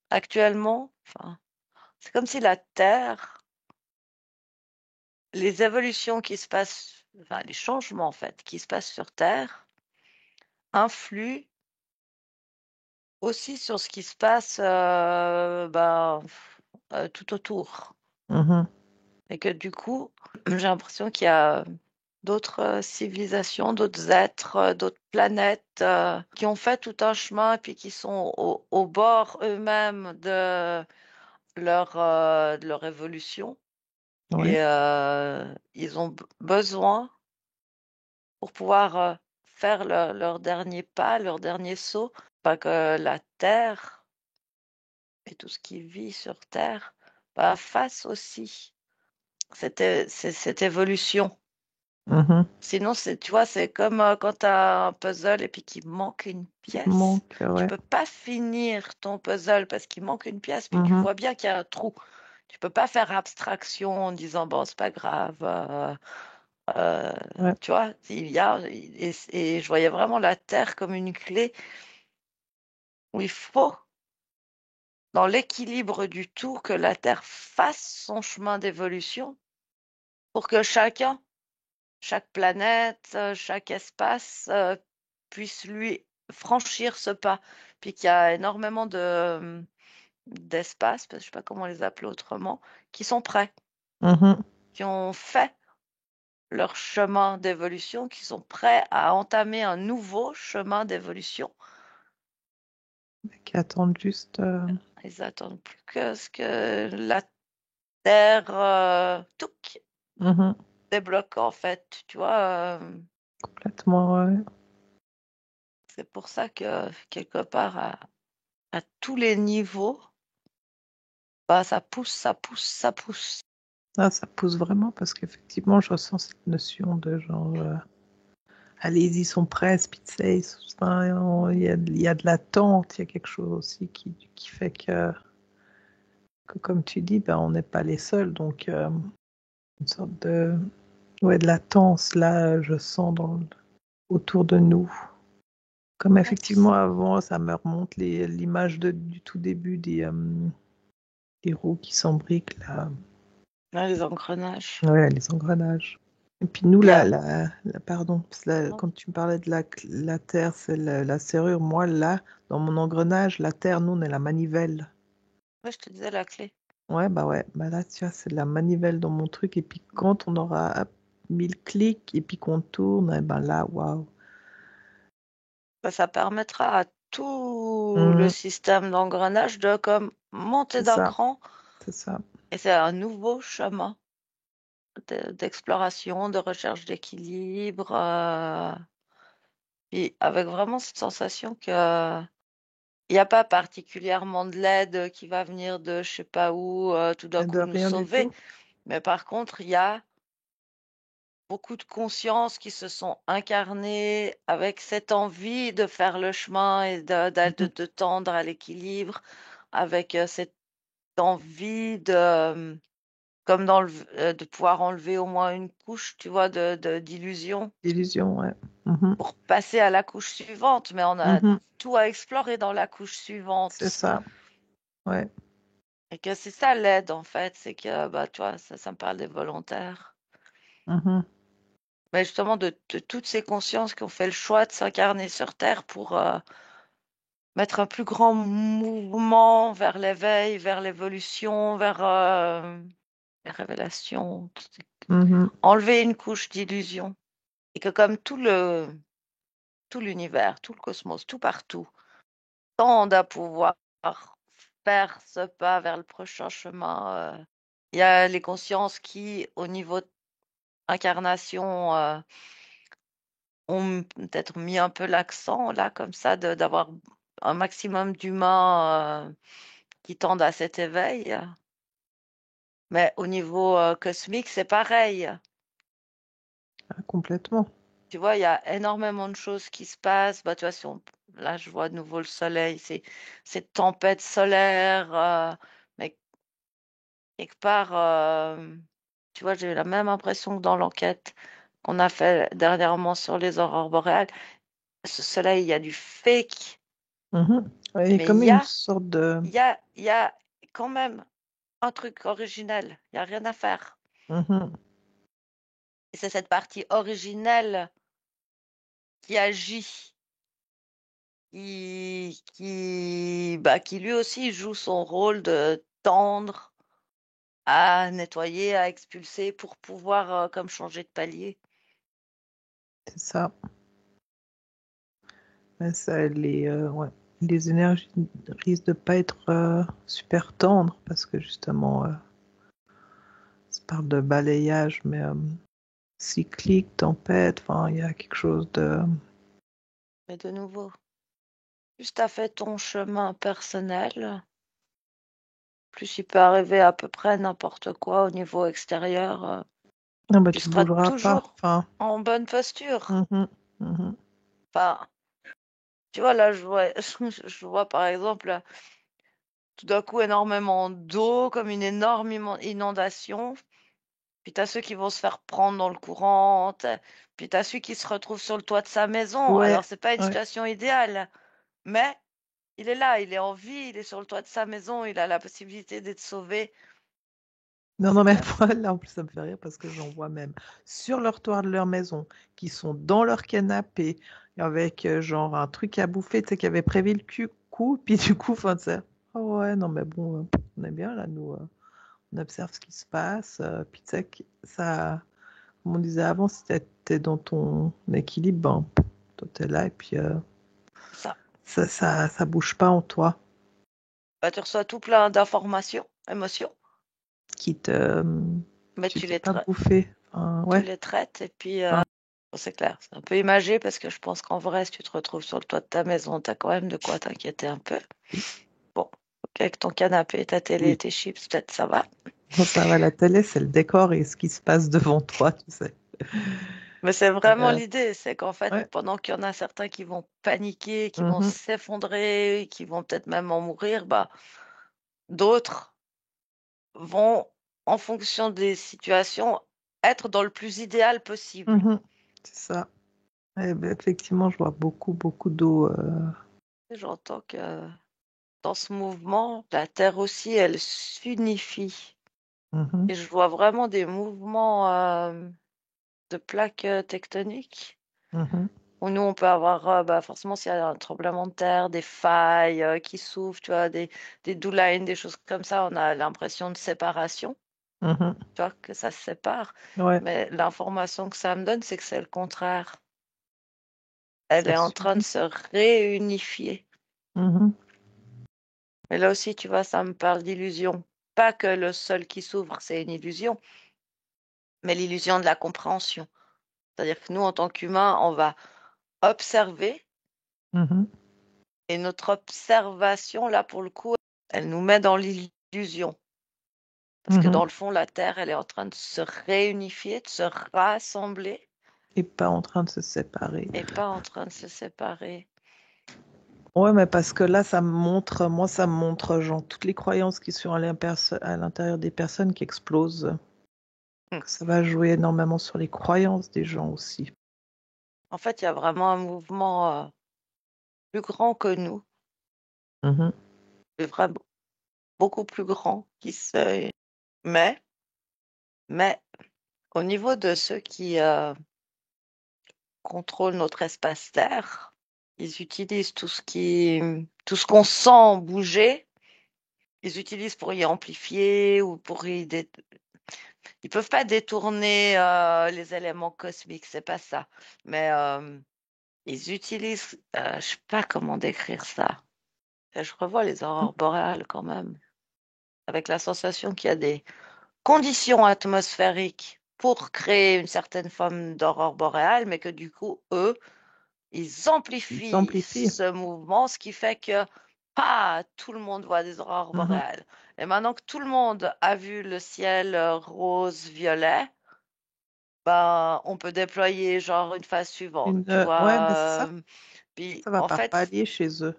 actuellement, enfin, c'est comme si la Terre, les évolutions qui se passent, enfin, les changements en fait, qui se passent sur Terre, influent aussi sur ce qui se passe tout autour. Mhm. Et que du coup, j'ai l'impression qu'il y a d'autres civilisations, d'autres êtres, d'autres planètes qui ont fait tout un chemin et puis qui sont au bord eux-mêmes de leur évolution. Ouais. Et ils ont besoin pour pouvoir faire leur dernier pas, leur dernier saut, pas que la Terre et tout ce qui vit sur Terre fasse aussi cette évolution. Mhm. Sinon, tu vois, c'est comme quand tu as un puzzle et puis qu'il manque une Qui pièce. manque, Tu ouais. peux pas finir ton puzzle parce qu'il manque une pièce, puis tu Mhm. vois bien qu'il y a un trou. Tu peux pas faire abstraction en disant, bon, c'est pas grave. Euh, Ouais. tu vois, et je voyais vraiment la Terre comme une clé où il faut, dans l'équilibre du tout, que la Terre fasse son chemin d'évolution pour que chaque planète, chaque espace puisse lui franchir ce pas. Puis qu'il y a énormément d'espaces, je ne sais pas comment les appeler autrement, qui sont prêts, Mhm. qui ont fait leur chemin d'évolution, qui sont prêts à entamer un nouveau chemin d'évolution. Qui attendent juste. Ils attendent plus que ce que la Terre Mhm. débloque en fait, tu vois. Complètement, ouais. C'est pour ça que quelque part, à tous les niveaux, ça pousse, ça pousse, ça pousse. Ah, ça pousse vraiment parce qu'effectivement, je ressens cette notion de genre, allez, ils sont prêts, Speed enfin, il y a de l'attente, il y a quelque chose aussi qui fait que, comme tu dis, ben, on n'est pas les seuls. Donc, une sorte de, ouais, de latence, là, je sens autour de nous. Comme Ouais, puis effectivement, avant, ça me remonte l'image du tout début des roues qui s'embriquent, là. les engrenages. Ouais, les engrenages. Et puis nous, Il y a, pardon, parce que là, non, quand tu me parlais de la terre, c'est la serrure. Moi, là, dans mon engrenage, la terre, nous, on est la manivelle. ouais, je te disais la clé. Ouais, bah là, tu vois, c'est la manivelle dans mon truc. Et puis quand on aura mis le clic et puis qu'on tourne, et ben là, waouh. Ça permettra à tout le Mhm, système d'engrenage de comme monter c'est d'un ça, cran c'est ça. et c'est un nouveau chemin d'exploration, de recherche d'équilibre, et avec vraiment cette sensation que il n'y a pas particulièrement de l'aide qui va venir de je sais pas où tout d'un Et de coup nous rien du sauver, tout. mais par contre il y a beaucoup de consciences qui se sont incarnées avec cette envie de faire le chemin et Mhm. de tendre à l'équilibre, avec cette envie comme de pouvoir enlever au moins une couche, tu vois, d'illusion Illusion, ouais. Mhm, pour passer à la couche suivante, mais on a mhm, tout à explorer dans la couche c'est suivante. ça, ouais. Et que c'est ça l'aide, en fait, c'est que, bah, tu vois, ça me parle des volontaires. Mhm. Mais justement, de toutes ces consciences qui ont fait le choix de s'incarner sur Terre pour mettre un plus grand mouvement vers l'éveil, vers l'évolution, vers les révélations, Mhm. enlever une couche d'illusion. Et que comme tout l'univers, tout le cosmos, tout partout, tende à pouvoir faire ce pas vers le prochain chemin. Il y a les consciences qui, au niveau incarnation, ont peut-être mis un peu l'accent là, comme ça, d'avoir un maximum d'humains qui tendent à cet éveil. Mais au niveau cosmique, c'est pareil. Ah, complètement. Tu vois, il y a énormément de choses qui se passent. Bah, tu vois, là, je vois de nouveau le soleil, cette tempête solaire, mais quelque part, tu vois, j'ai eu la même impression que dans l'enquête qu'on a fait dernièrement sur les aurores boréales. Ce soleil, il y a du fake. Mhm. Et Mais il comme y une a, sorte de... il y a quand même un truc originel. Il n'y a rien à faire. Mhm. Et c'est cette partie originelle qui agit, qui lui aussi joue son rôle de tendre à nettoyer, à expulser pour pouvoir comme changer de palier. C'est ça. Mais ça, ouais. Les énergies risquent de pas être super tendres parce que justement, ça parle de balayage, mais cyclique, tempête, enfin, il y a quelque chose de... Mais de nouveau, plus tu as fait ton chemin personnel, plus il peut arriver à peu près n'importe quoi au niveau extérieur. Non, bah Tu tu seras bougeras pas. toujours Enfin, en bonne posture. mhm, mhm, Enfin, tu vois, là, je vois par exemple tout d'un coup énormément d'eau, comme une énorme inondation. Puis t'as ceux qui vont se faire prendre dans le courant. Puis t'as celui qui se retrouve sur le toit de sa maison. ouais, Alors, c'est pas une ouais. situation idéale, mais il est là, il est en vie, il est sur le toit de sa maison, il a la possibilité d'être sauvé. Non, non, C'est mais bien. moi, là, en plus, ça me fait rire parce que j'en vois même sur leur toit de leur maison, qui sont dans leur canapé, avec genre un truc à bouffer, tu sais, qui avait prévu le coup, puis du coup, enfin, tu sais, oh ouais, non, mais bon, on est bien là, nous, on observe ce qui se passe, puis tu sais, ça, comme on disait avant, si t'es dans ton équilibre, ben, toi, t'es là, et puis Ça. ça bouge pas en toi, Bah, tu reçois tout plein d'informations, émotions, qui te, mais tu t'es pas bouffé, enfin, tu ouais, les traites et puis enfin, bon, c'est clair, c'est un peu imagé parce que je pense qu'en vrai, si tu te retrouves sur le toit de ta maison, t'as quand même de quoi t'inquiéter un peu. oui. Bon, ok, avec ton canapé, ta télé, Oui. tes chips, peut-être ça va. Non, ça va, la télé, c'est le décor et ce qui se passe devant toi, tu sais. Mais c'est vraiment Euh, l'idée, c'est qu'en fait, ouais. pendant qu'il y en a certains qui vont paniquer, qui vont Mhm, s'effondrer, qui vont peut-être même en mourir, bah, d'autres vont, en fonction des situations, être dans le plus idéal possible. mhm, c'est ça. Eh ben, effectivement, je vois beaucoup, beaucoup d'eau. J'entends que dans ce mouvement, la Terre aussi, elle s'unifie. Mhm, Et je vois vraiment des mouvements de plaques tectoniques mhm, où nous, on peut avoir, bah, forcément, s'il y a un tremblement de terre, des failles qui s'ouvrent, tu vois, des douline, des choses comme ça, on a l'impression de séparation, mhm. tu vois, que ça se sépare. Ouais, Mais l'information que ça me donne, c'est que c'est le contraire. Elle ça est en train de s'unit. se réunifier. Mhm, Mais là aussi, tu vois, ça me parle d'illusion. Pas que le sol qui s'ouvre, c'est une illusion, mais l'illusion de la compréhension. C'est-à-dire que nous, en tant qu'humains, on va observer mhm, et notre observation, là, pour le coup, elle nous met dans l'illusion. Parce que mhm. dans le fond, la Terre, elle est en train de se réunifier, de se rassembler Et pas en train de se séparer. et pas en train de se séparer. Ouais, mais parce que là, ça me montre, moi, ça me montre, genre, toutes les croyances qui sont à l'intérieur des personnes qui explosent. Hmm. Que ça va jouer énormément sur les croyances des gens aussi. En fait, il y a vraiment un mouvement plus grand que nous, Mhm, vraiment beaucoup plus grand qui se... Mais, mais au niveau de ceux qui contrôlent notre espace terre, ils utilisent tout ce qu'on sent bouger, ils utilisent pour y amplifier ou pour ils peuvent pas détourner les éléments cosmiques, c'est pas ça. Mais ils utilisent, je sais pas comment décrire ça. Je revois les aurores boréales quand même, avec la sensation qu'il y a des conditions atmosphériques pour créer une certaine forme d'aurore boréale, mais que du coup, eux, ils ils amplifient amplifient. ce mouvement, ce qui fait que pas tout le monde voit des aurores Mhm. boréales. Et maintenant que tout le monde a vu le ciel rose-violet, ben, on peut déployer genre une phase suivante, tu Ouais, mais c'est vois. ça. Puis Ça va en par fait, palier chez eux.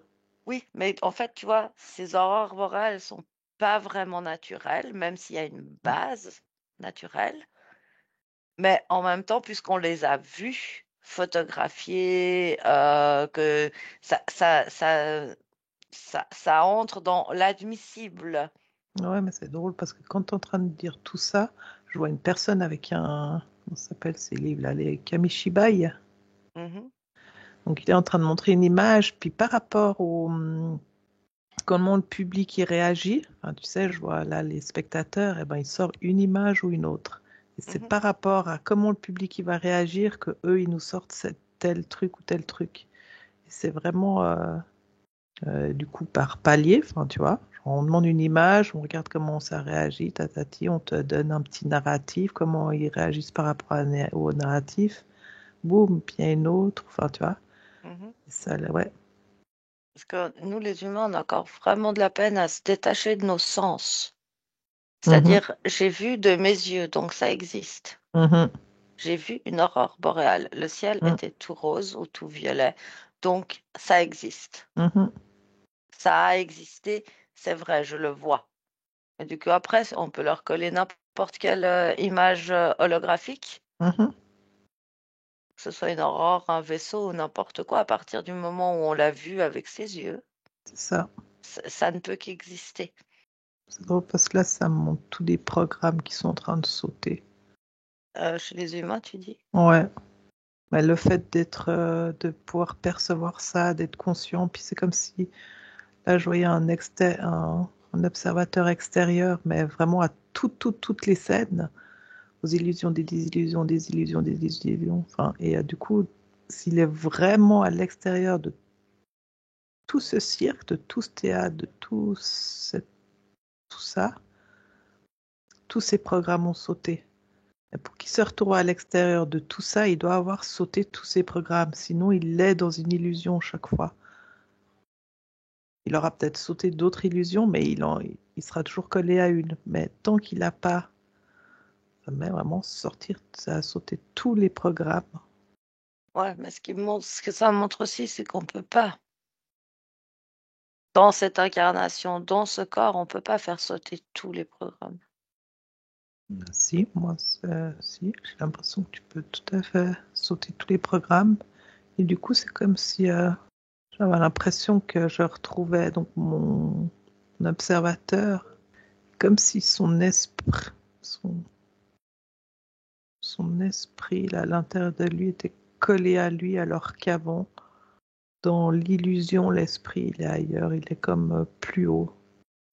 oui, mais en fait, tu vois, ces aurores boréales sont pas vraiment naturelles, même s'il y a une base naturelle. Mais en même temps, puisqu'on les a vus photographiés, que ça ça entre dans l'admissible. Ouais, mais c'est drôle parce que quand tu es en train de dire tout ça, je vois une personne avec un. Comment ça s'appelle ces livres là? Les Kamishibai. Mhm, Donc il est en train de montrer une image, puis par rapport au. Comment le public y réagit, enfin, tu sais, je vois là les spectateurs, et ben, ils sortent une image ou une autre. Et c'est mhm. par rapport à comment le public y va réagir que eux ils nous sortent tel truc ou tel truc. Et c'est vraiment du coup par palier, enfin tu vois, on demande une image, on regarde comment ça réagit, tatati, on te donne un petit narratif, comment ils réagissent par rapport au narratif, boum, puis il y a une autre, enfin tu vois, Mhm. ça, ouais. Parce que nous, les humains, on a encore vraiment de la peine à se détacher de nos sens. Mhm, C'est-à-dire, j'ai vu de mes yeux, donc ça existe. mhm, J'ai vu une aurore boréale. Le ciel mhm, était tout rose ou tout violet, donc ça existe. mhm, Ça a existé, c'est vrai, je le vois. Et du coup, après, on peut leur coller n'importe quelle image holographique, mhm, que ce soit une aurore, un vaisseau ou n'importe quoi, à partir du moment où on l'a vu avec ses yeux, c'est ça. ça ne peut qu'exister. C'est drôle parce que là, ça me montre tous les programmes qui sont en train de sauter. Chez les humains, tu dis? Ouais, mais le fait de pouvoir percevoir ça, d'être conscient, puis c'est comme si là, je voyais un observateur extérieur, mais vraiment à toutes les scènes, aux illusions, des désillusions, des illusions, des illusions. Enfin, et du coup, s'il est vraiment à l'extérieur de tout ce cirque, de tout ce théâtre, de tout ça, tous ces programmes ont sauté. Et pour qu'il se retrouve à l'extérieur de tout ça, il doit avoir sauté tous ces programmes. Sinon, il est dans une illusion chaque fois. Il aura peut-être sauté d'autres illusions, mais il sera toujours collé à une. Mais tant qu'il n'a pas, ça met vraiment sortir, ça a sauté tous les programmes. Ouais, mais ce que ça montre aussi, c'est qu'on peut pas, dans cette incarnation, dans ce corps, on peut pas faire sauter tous les programmes. Si, moi, si, j'ai l'impression que tu peux tout à fait sauter tous les programmes. Et du coup, c'est comme si j'avais l'impression que je retrouvais donc mon observateur, comme si son, son esprit là, à l'intérieur de lui était collé à lui, alors qu'avant, dans l'illusion, l'esprit, il est ailleurs, il est comme plus haut.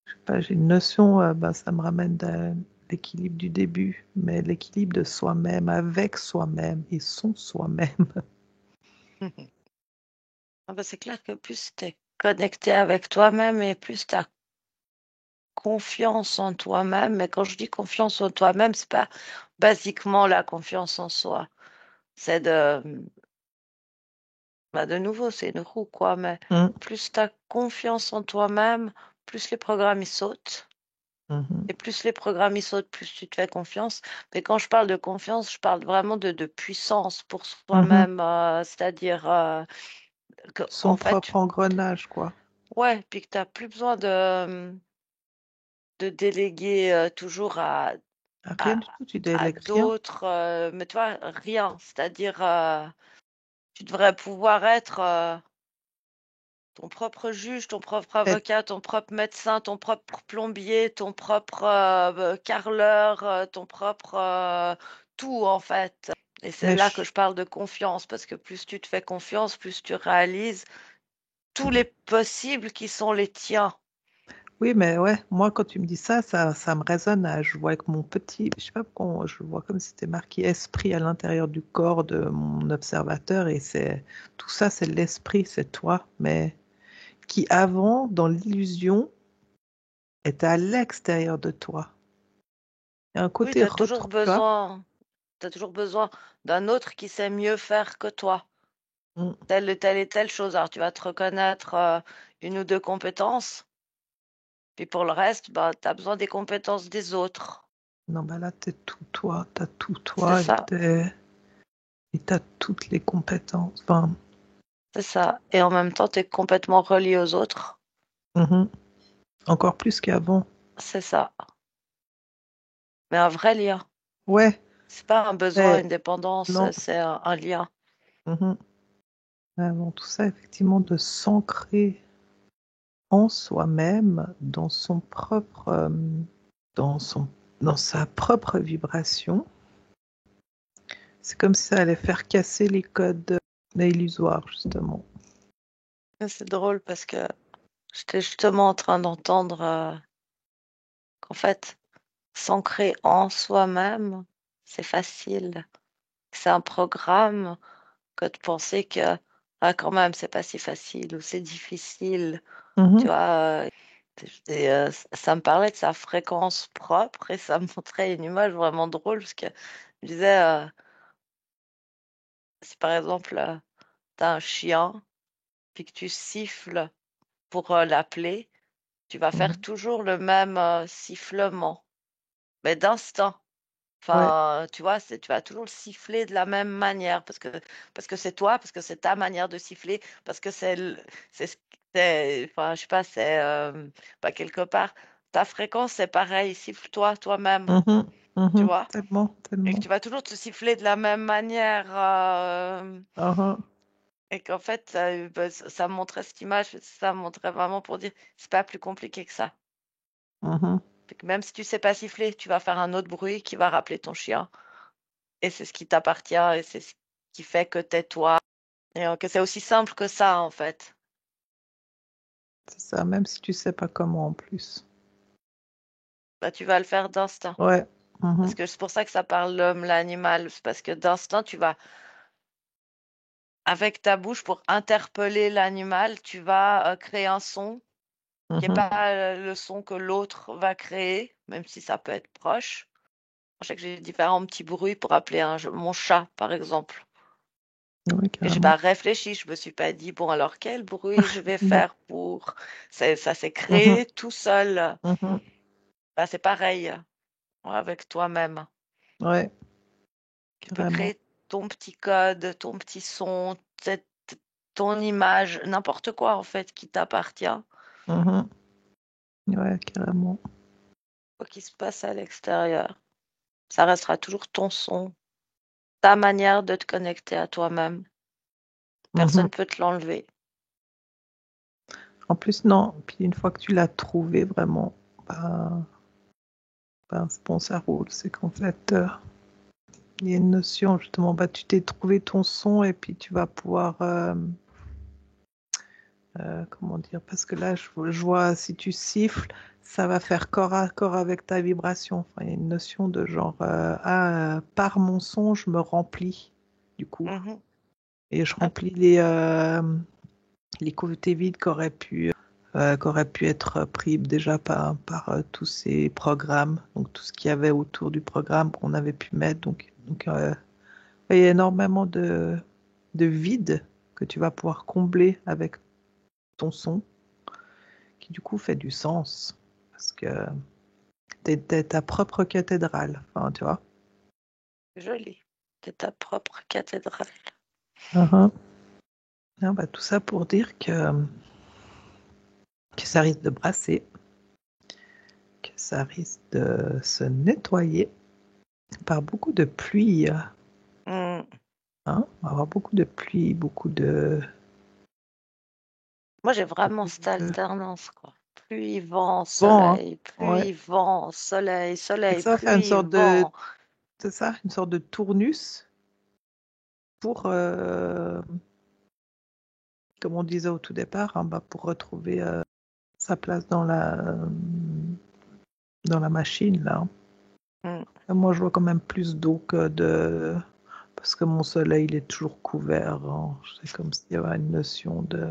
Je sais pas, j'ai une notion, ça me ramène à l'équilibre du début, mais l'équilibre de soi-même, avec soi-même et son soi-même. Ah bah, c'est clair que plus tu es connecté avec toi-même et plus tu as confiance en toi-même. Mais quand je dis confiance en toi-même, c'est pas basiquement la confiance en soi. C'est de nouveau, c'est une roue, quoi. Mais Hum, plus tu as confiance en toi-même, plus les programmes ils sautent. mhm. Et plus les programmes ils sautent, plus tu te fais confiance. Mais quand je parle de confiance, je parle vraiment de puissance pour Mhm. soi-même. C'est-à-dire que, Son en fait, propre engrenage, quoi. ouais, puis que tu n'as plus besoin de déléguer toujours Rien à, du tout, tu à délègues rien. d'autres. Mais tu vois, rien. C'est-à-dire, tu devrais pouvoir être ton propre juge, ton propre Et- avocat, ton propre médecin, ton propre plombier, ton propre carreleur, ton propre tout en fait. Et c'est mais là que je parle de confiance, parce que plus tu te fais confiance, plus tu réalises tous les possibles qui sont les tiens. Oui, mais ouais, moi, quand tu me dis ça, ça me résonne. Je vois avec mon petit, je sais pas pourquoi, je vois comme si c'était marqué esprit à l'intérieur du corps de mon observateur, et c'est tout ça, c'est l'esprit, c'est toi, mais qui avant, dans l'illusion, était à l'extérieur de toi. Il y a un Oui, côté retro, tu vois. t'as toujours besoin d'un autre qui sait mieux faire que toi. Mm. Telle et telle chose. Alors, tu vas te reconnaître une ou deux compétences, puis pour le reste, bah, tu as besoin des compétences des autres. Non, bah là, t'as tout C'est toi, ça, et t'as toutes les compétences. Enfin, c'est ça. Et en même temps, tu es complètement relié aux autres. mhm. Encore plus qu'avant. C'est ça. Mais un vrai lien. Ouais, C'est pas un besoin, mais une dépendance, non. c'est un lien. Mhm. Avant tout ça, effectivement, de s'ancrer en soi-même, dans son propre, dans son, dans sa propre vibration. C'est comme si ça allait faire casser les codes illusoires, justement. C'est drôle parce que j'étais justement en train d'entendre qu'en fait, s'ancrer en soi-même, c'est facile. C'est un programme que de penser que ah, quand même, c'est pas si facile ou c'est difficile. Tu Mhm, vois, ça me parlait de sa fréquence propre et ça me montrait une image vraiment drôle parce que je disais, si par exemple, tu as un chien, puis que tu siffles pour l'appeler, tu vas faire mhm. toujours le même sifflement, mais d'instinct. Ouais. Enfin, tu vois, tu vas toujours le siffler de la même manière parce que c'est toi, parce que c'est ta manière de siffler, parce que c'est, enfin, je sais pas, bah, quelque part, ta fréquence, c'est pareil, siffle-toi toi-même, Mhm, tu mhm. vois, Tellement, et que tellement. tu vas toujours te siffler de la même manière, Mhm, et qu'en fait, bah, ça me montrait cette image, ça me montrait vraiment pour dire, c'est pas plus compliqué que ça. mhm. Fait que même si tu sais pas siffler, tu vas faire un autre bruit qui va rappeler ton chien. Et c'est ce qui t'appartient et c'est ce qui fait que t'es toi. Et que c'est aussi simple que ça, en fait. C'est ça, même si tu sais pas comment en plus. Bah, tu vas le faire d'instinct. Ouais. Parce Mhm, que c'est pour ça que ça parle l'homme, l'animal. C'est parce que d'instinct, tu vas, avec ta bouche, pour interpeller l'animal, tu vas créer un son qui n'est mhm. pas le son que l'autre va créer, même si ça peut être proche. Je sais que j'ai différents petits bruits pour appeler mon chat, par exemple. Ouais, Et j'ai carrément. pas réfléchi, je me suis pas dit, bon, alors quel bruit je vais Non. faire pour... Ça s'est Mhm, créé tout seul. mhm. Bah, c'est pareil avec toi-même. Ouais, Tu peux carrément. créer ton petit code, ton petit son, ton image, n'importe quoi en fait qui t'appartient, Mhm. Ouais, carrément. quoi qu'il se passe à l'extérieur. Ça restera toujours ton son, ta manière de te connecter à toi-même. Mhm. Personne ne peut te l'enlever. En plus, non. Puis une fois que tu l'as trouvé vraiment, ben, c'est bon, ça roule. C'est qu'en fait, il y a une notion justement, bah, tu t'es trouvé ton son et puis tu vas pouvoir, comment dire, parce que là, je vois, si tu siffles, ça va faire corps à corps avec ta vibration. Enfin, il y a une notion de genre, par mon son, je me remplis, du coup. Mhm. Et je Ah, remplis les cavités vides qu'auraient pu être pris déjà par tous ces programmes, donc tout ce qu'il y avait autour du programme qu'on avait pu mettre. Donc, il y a énormément de vide que tu vas pouvoir combler avec ton son, qui du coup fait du sens, parce que t'es ta propre cathédrale, enfin, tu vois. joli. C'est ta propre cathédrale. Mhm. Ah, bah, tout ça pour dire que ça risque de brasser, que ça risque de se nettoyer par beaucoup de pluie. Hmm. Hein, on va avoir beaucoup de pluie, Moi, j'ai vraiment beaucoup cette de alternance, quoi. Pluie, vent, vent. Hein. soleil, Ouais. pluie, vent, soleil, Et soleil, ça va faire pluie, vent. c'est ça, une sorte de tournus pour, comme on disait au tout départ, hein, bah, pour retrouver sa place dans la machine là. Hmm. Et moi, je vois quand même plus d'eau que de, parce que mon soleil il est toujours couvert. Hein. C'est comme s'il y avait une notion de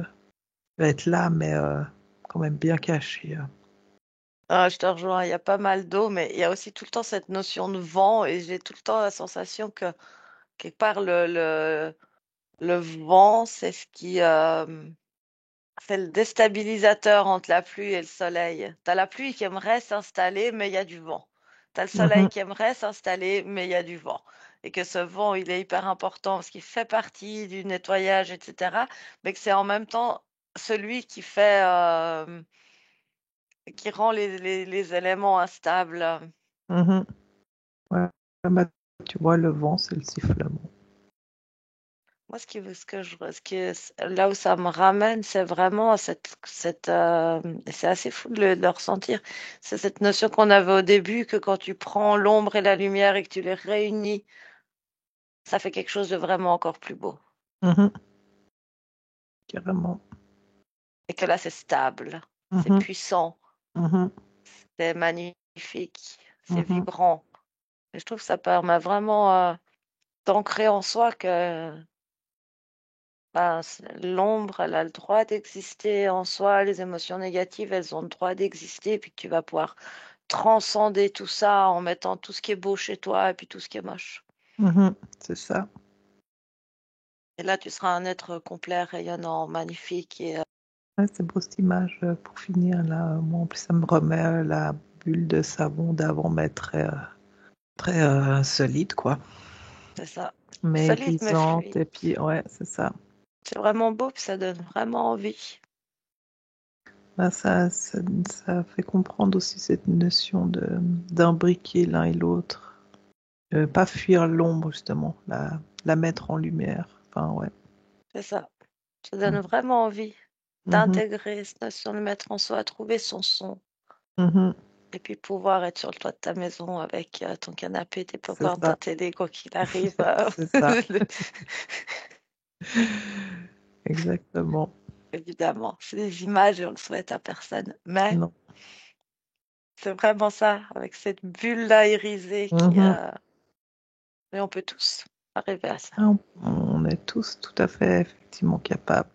être là, mais quand même bien caché. Hein. Ah, je te rejoins, il y a pas mal d'eau, mais il y a aussi tout le temps cette notion de vent et j'ai tout le temps la sensation que quelque part le vent, c'est ce qui c'est le déstabilisateur entre la pluie et le soleil. T'as la pluie qui aimerait s'installer, mais il y a du vent. T'as le soleil Mhm, qui aimerait s'installer, mais il y a du vent. Et que ce vent, il est hyper important parce qu'il fait partie du nettoyage, etc. Mais que c'est en même temps celui qui fait qui rend les éléments instables. mhm. Ouais, bah, tu vois, le vent, c'est le sifflement. Moi, là où ça me ramène, c'est vraiment et c'est assez fou de le ressentir. C'est cette notion qu'on avait au début que quand tu prends l'ombre et la lumière et que tu les réunis, ça fait quelque chose de vraiment encore plus beau. Mhm. Carrément. Et que là, c'est stable, c'est Mhm. puissant, Mhm. c'est magnifique, c'est Mhm. vibrant. Et je trouve que ça permet vraiment d'ancrer en soi que ben, l'ombre, elle a le droit d'exister en soi, les émotions négatives, elles ont le droit d'exister, puis que tu vas pouvoir transcender tout ça en mettant tout ce qui est beau chez toi et puis tout ce qui est moche. Mhm. C'est ça. Et là, tu seras un être complet, rayonnant, magnifique. Ouais, c'est beau cette image pour finir là. Moi, en plus, ça me remet la bulle de savon d'avant, mais très solide, quoi. C'est ça. Mais Solide mais grisante, fluide. et puis, ouais, c'est ça. C'est vraiment beau, puis ça donne vraiment envie. Bah, ça fait comprendre aussi cette notion d'imbriquer l'un et l'autre. Pas fuir l'ombre, justement, la mettre en lumière. Enfin, ouais. C'est ça. Ça donne Mhm. vraiment envie Mhm. d'intégrer cette notion de mettre en soi, trouver son son. Mhm. Et puis pouvoir être sur le toit de ta maison avec ton canapé, tes C'est pop-corn, ta ça. télé, quoi qu'il arrive. C'est ça. Exactement. Évidemment, c'est des images et on le souhaite à personne. Mais Non. c'est vraiment ça, avec cette bulle-là irisée Mhm. mais on peut tous arriver à ça. Ah, on est tous tout à fait effectivement capables.